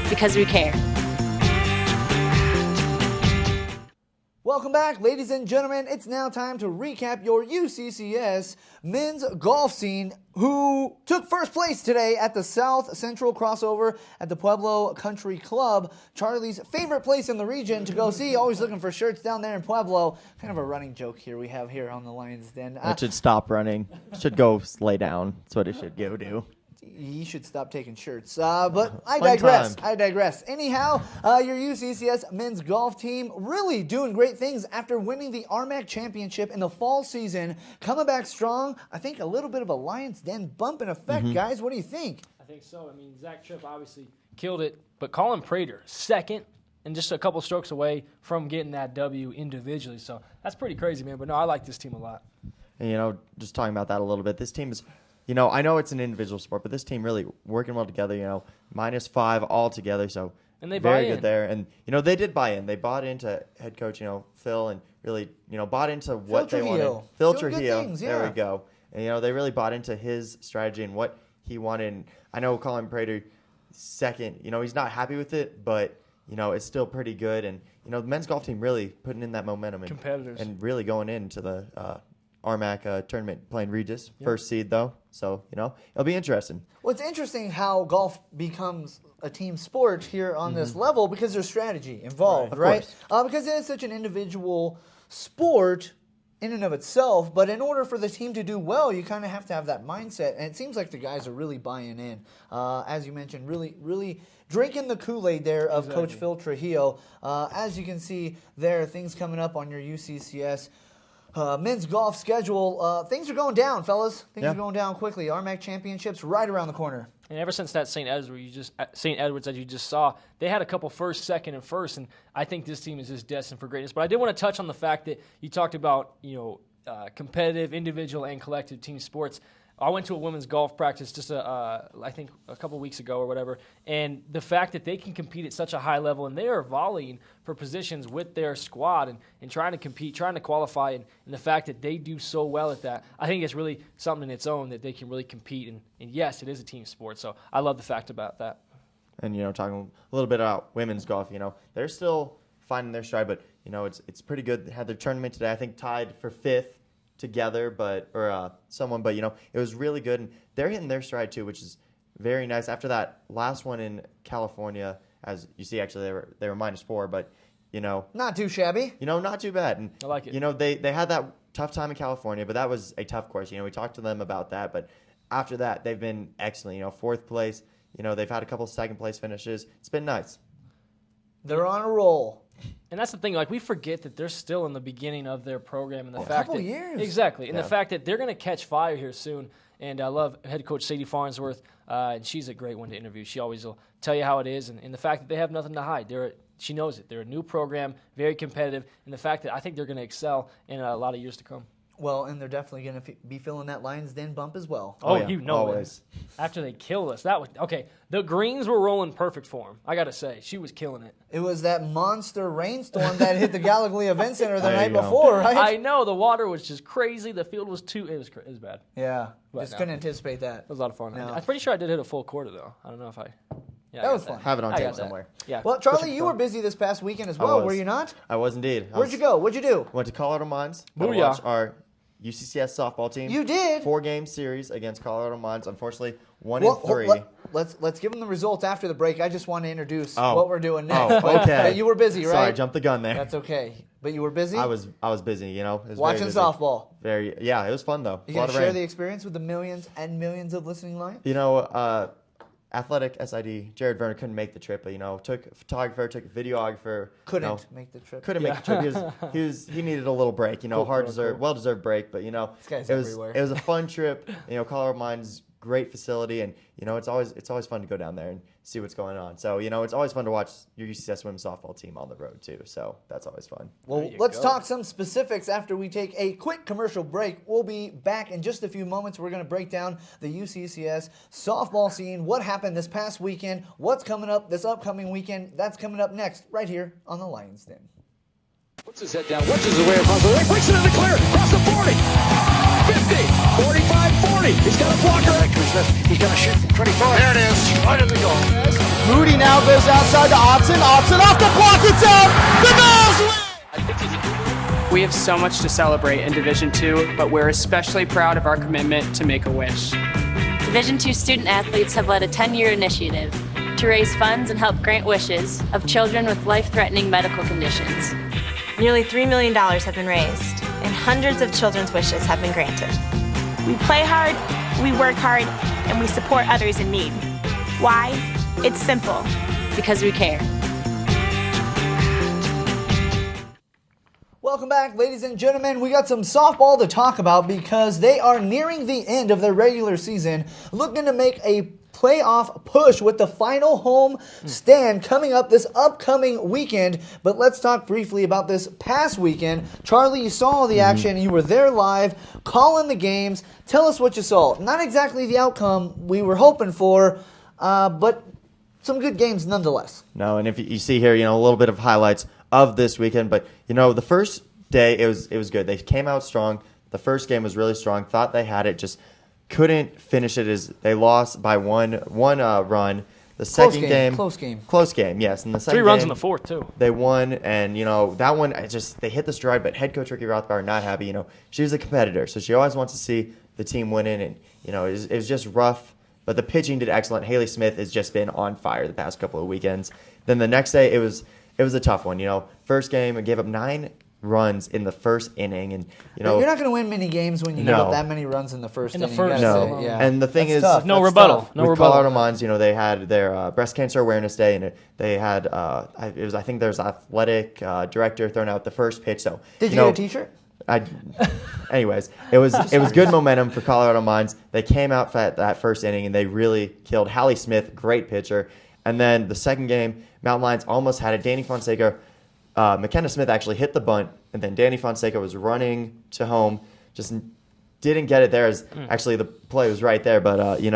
Because we care. Welcome back, ladies and gentlemen. It's now time to recap your UCCS men's golf scene, who took first place today at the South Central Crossover at the Pueblo Country Club, Charlie's favorite place in the region to go see. Always looking for shirts down there in Pueblo. Kind of a running joke here we have here on the Lions Den. It should stop running. Should go lay down. That's what it should go do. He should stop taking shirts. But I digress. Anyhow, your UCCS men's golf team really doing great things after winning the RMAC championship in the fall season. Coming back strong. I think a little bit of a Lions Den bump in effect, guys. What do you think? I think so. I mean, Zach Tripp obviously killed it, but Colin Prater, second, and just a couple strokes away from getting that W individually. So that's pretty crazy, man. But no, I like this team a lot. And, just talking about that a little bit, this team is, I know it's an individual sport, but this team really working well together, -5 all together. So and they very buy good in. there. And, they did buy in. They bought into head coach, Phil, and really, bought into what they wanted. Phil Trujillo. Things, There we go. And, they really bought into his strategy and what he wanted. And I know Colin Prater, second, he's not happy with it, but, it's still pretty good. And, the men's golf team really putting in that momentum. Competitors. And really going into the RMAC tournament, playing Regis. First seed, though. So, it'll be interesting. Well, it's interesting how golf becomes a team sport here on this level because there's strategy involved, right? Because it is such an individual sport in and of itself, but in order for the team to do well, you kind of have to have that mindset, and it seems like the guys are really buying in. As you mentioned, really drinking the Kool-Aid there of Coach Phil Trujillo. As you can see, there are things coming up on your UCCS men's golf schedule. Things are going down, fellas. Things are going down quickly. RMAC championships right around the corner. And ever since that St. Edwards that you just saw, they had a couple first, second, and first, and I think this team is just destined for greatness. But I did want to touch on the fact that you talked about, competitive, individual, and collective team sports. I went to a women's golf practice just, I think, a couple weeks ago or whatever, and the fact that they can compete at such a high level, and they are volleying for positions with their squad and trying to compete, trying to qualify, and the fact that they do so well at that, I think it's really something in its own that they can really compete, and yes, it is a team sport, so I love the fact about that. And, talking a little bit about women's golf, they're still finding their stride, but, it's pretty good. They had their tournament today, I think tied for 5th. Together, but it was really good, and they're hitting their stride too, which is very nice. After that last one in California, as you see, actually they were -4, but not too shabby. Not too bad. And I like it. They had that tough time in California, but that was a tough course. We talked to them about that, but after that they've been excellent. 4th place. They've had a couple 2nd place finishes. It's been nice. They're on a roll. And that's the thing, we forget that they're still in the beginning of their program, and the fact couple that years. Exactly, and the fact that they're going to catch fire here soon. And I love head coach Sadie Farnsworth, and she's a great one to interview. She always will tell you how it is, and the fact that they have nothing to hide. She knows it. They're a new program, very competitive, and the fact that I think they're going to excel in a lot of years to come. Well, and they're definitely going to be feeling that Lions Den bump as well. Oh, yeah, always. After they killed us, the greens were rolling perfect for them. I got to say, she was killing it. It was that monster rainstorm that hit the Gallagher Event Center the night before, right? I know, the water was just crazy. The field was it was bad. Yeah, But just no. couldn't anticipate that. It was a lot of fun. No. I'm pretty sure I did hit a full quarter though. I don't know if I. Yeah, That was fun. Have it on I tape got that. somewhere. Yeah. Well, Charlie, you were busy this past weekend as well, was. were you not? I was indeed. Where'd you go? What'd you do? Went to Colorado Mines. Got to Booyah. watch our UCCS softball team. You did? 4-game series against Colorado Mines. Unfortunately, 1-3. Let's give them the results after the break. I just want to introduce Oh. what we're doing next. Oh, But, okay. you were busy, right? Sorry, jumped the gun there. That's okay. But you were busy? I was busy, It was Watching very busy. softball. Yeah, it was fun though. You A lot going to of share rain. the experience with the millions and millions of listening Lions? Athletic SID, Jared Verner couldn't make the trip, but took a photographer, took a videographer. Couldn't make the trip. Couldn't make the trip. He needed a little break, well-deserved break, but This guy's it was everywhere. it was a fun trip. Colorado Mines, great facility, and it's always fun to go down there and see what's going on. So it's always fun to watch your UCCS women's softball team on the road too. So that's always fun. Well, let's talk some specifics after we take a quick commercial break. We'll be back in just a few moments. We're going to break down the UCCS softball scene, what happened this past weekend, what's coming up this upcoming weekend. That's coming up next right here on the Lions Den. Puts his head down, watches away across the way, breaks it in the clear, across the 40, 50, 45, 40. He's got a blocker. He's going to shoot from 24. There it is. Right in the goal. Moody now goes outside to Opson. Opson off the block. It's out. The Bills win. We have so much to celebrate in Division II, but we're especially proud of our commitment to Make-A-Wish. Division II student athletes have led a 10-year initiative to raise funds and help grant wishes of children with life-threatening medical conditions. Nearly $3 million have been raised, and hundreds of children's wishes have been granted. We play hard, we work hard, and we support others in need. Why? It's simple. Because we care. Welcome back, ladies and gentlemen. We got some softball to talk about because they are nearing the end of their regular season, looking to make a playoff push with the final home stand coming up this upcoming weekend. But let's talk briefly about this past weekend. Charlie, you saw the action. You were there live, calling the games. Tell us what you saw. Not exactly the outcome we were hoping for, but some good games nonetheless. No, and if you see here, a little bit of highlights of this weekend, but the first day it was good. They came out strong. The first game was really strong. Thought they had it, just couldn't finish it. As they lost by one run. The second game, close game, yes. And the second 3 runs game, in the fourth too. They won, and that one, they hit the stride. But head coach Ricky Rothbauer not happy. She was a competitor, so she always wants to see the team winning, and it was just rough. But the pitching did excellent. Haley Smith has just been on fire the past couple of weekends. Then the next day, it was a tough one. First game, it gave up 9 runs in the first inning, and you're not going to win many games when you give up that many runs in the first inning. No. Yeah. And the thing is, tough. No rebuttal. With Colorado Mons, they had their breast cancer awareness day, and they had I think there's athletic director throwing out the first pitch. So did you get a T-shirt? Anyways, it was good momentum for Colorado Mons. They came out for that first inning, and they really killed. Hallie Smith, great pitcher. And then the second game, Mountain Lions almost had it. Danny Fonseca, McKenna Smith actually hit the bunt, and then Danny Fonseca was running to home, just didn't get it there. Actually, the play was right there, but it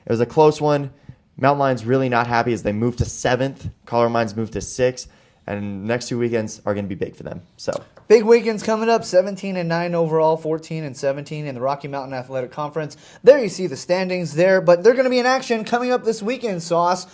was a close one. Mountain Lions really not happy as they moved to 7th. Colorado Mons moved to 6th, and next 2 weekends are going to be big for them. So. Big weekends coming up, 17-9 overall, 14-17 in the Rocky Mountain Athletic Conference. There you see the standings there, but they're going to be in action coming up this weekend, Sauce.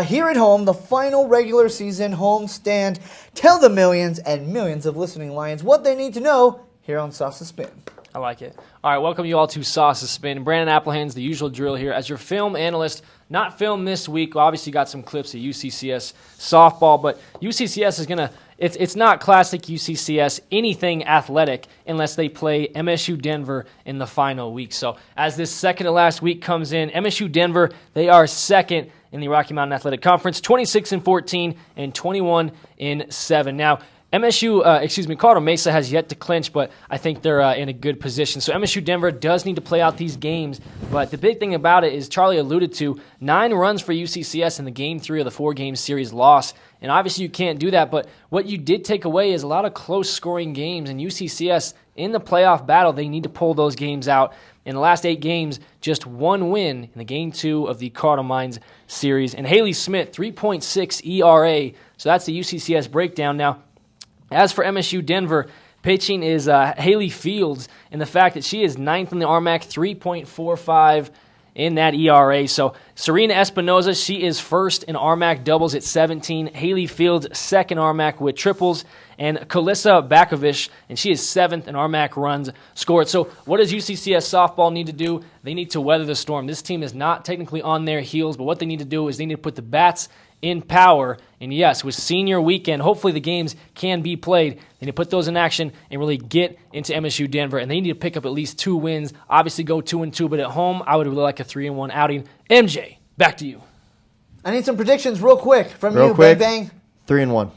Here at home, the final regular season home stand. Tell the millions and millions of listening Lions what they need to know here on Sauce's Spin. I like it. All right, welcome you all to Sauce's Spin. Brandon Applehands, the usual drill here as your film analyst. Not filmed this week. Obviously got some clips of UCCS softball, but UCCS is going to, it's not classic UCCS, anything athletic, unless they play MSU Denver in the final week. So as this second to last week comes in, MSU Denver, they are second in the Rocky Mountain Athletic Conference, 26-14 and 21-7. Now, Colorado Mesa has yet to clinch, but I think they're in a good position. So MSU Denver does need to play out these games, but the big thing about it is Charlie alluded to 9 runs for UCCS in the Game 3 of the 4-game series loss, and obviously you can't do that, but what you did take away is a lot of close-scoring games, and UCCS in the playoff battle, they need to pull those games out. In the last 8 games, just 1 win in the Game 2 of the Colorado Mines series, and Haley Smith, 3.6 ERA, so that's the UCCS breakdown. Now, as for MSU Denver, pitching is Haley Fields, and the fact that she is 9th in the RMAC, 3.45 in that ERA. So Serena Espinoza, she is 1st in RMAC doubles at 17. Haley Fields, 2nd RMAC with triples. And Kalissa Bakovic, and she is 7th in RMAC runs scored. So what does UCCS softball need to do? They need to weather the storm. This team is not technically on their heels, but what they need to do is they need to put the bats in power. And yes, with senior weekend, hopefully the games can be played. They need to put those in action and really get into MSU Denver. And they need to pick up at least 2 wins. Obviously go 2-2, but at home, I would really like a 3-1 outing. MJ, back to you. I need some predictions real quick from you, Bang Bang. 3-1.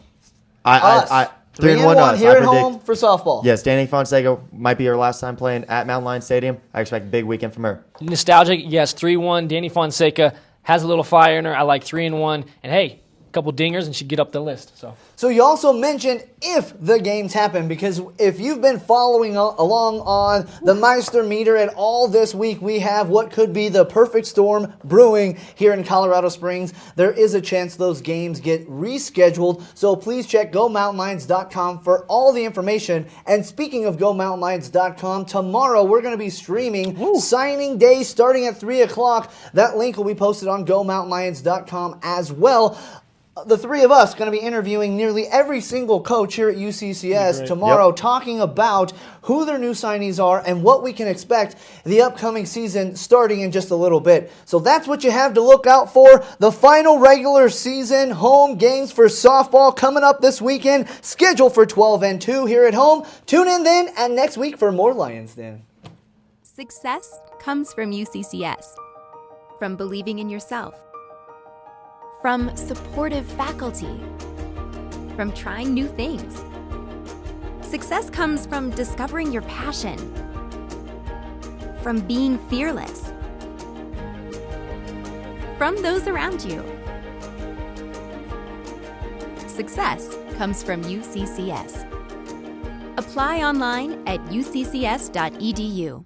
3-1 here at home for softball. Yes, Danny Fonseca might be her last time playing at Mountain Lions Stadium. I expect a big weekend from her. Nostalgic, yes, 3-1. Danny Fonseca has a little fire in her. I like 3-1. And hey, a couple dingers and she'd get up the list. So you also mentioned if the games happen, because if you've been following along on the Meister meter at all this week, we have what could be the perfect storm brewing here in Colorado Springs. There is a chance those games get rescheduled, so please check GoMountainLions.com for all the information. And speaking of GoMountainLions.com, tomorrow we're going to be streaming signing day starting at 3 o'clock. That link will be posted on GoMountainLions.com as well. the three of us going to be interviewing nearly every single coach here at UCCS tomorrow, talking about who their new signees are and what we can expect the upcoming season starting in just a little bit. So that's what you have to look out for. The final regular season home games for softball coming up this weekend, scheduled for 12-2 here at home. Tune in then and next week for more Lions Den. Success comes from UCCS, from believing in yourself, from supportive faculty, from trying new things. Success comes from discovering your passion, from being fearless, from those around you. Success comes from UCCS. Apply online at uccs.edu.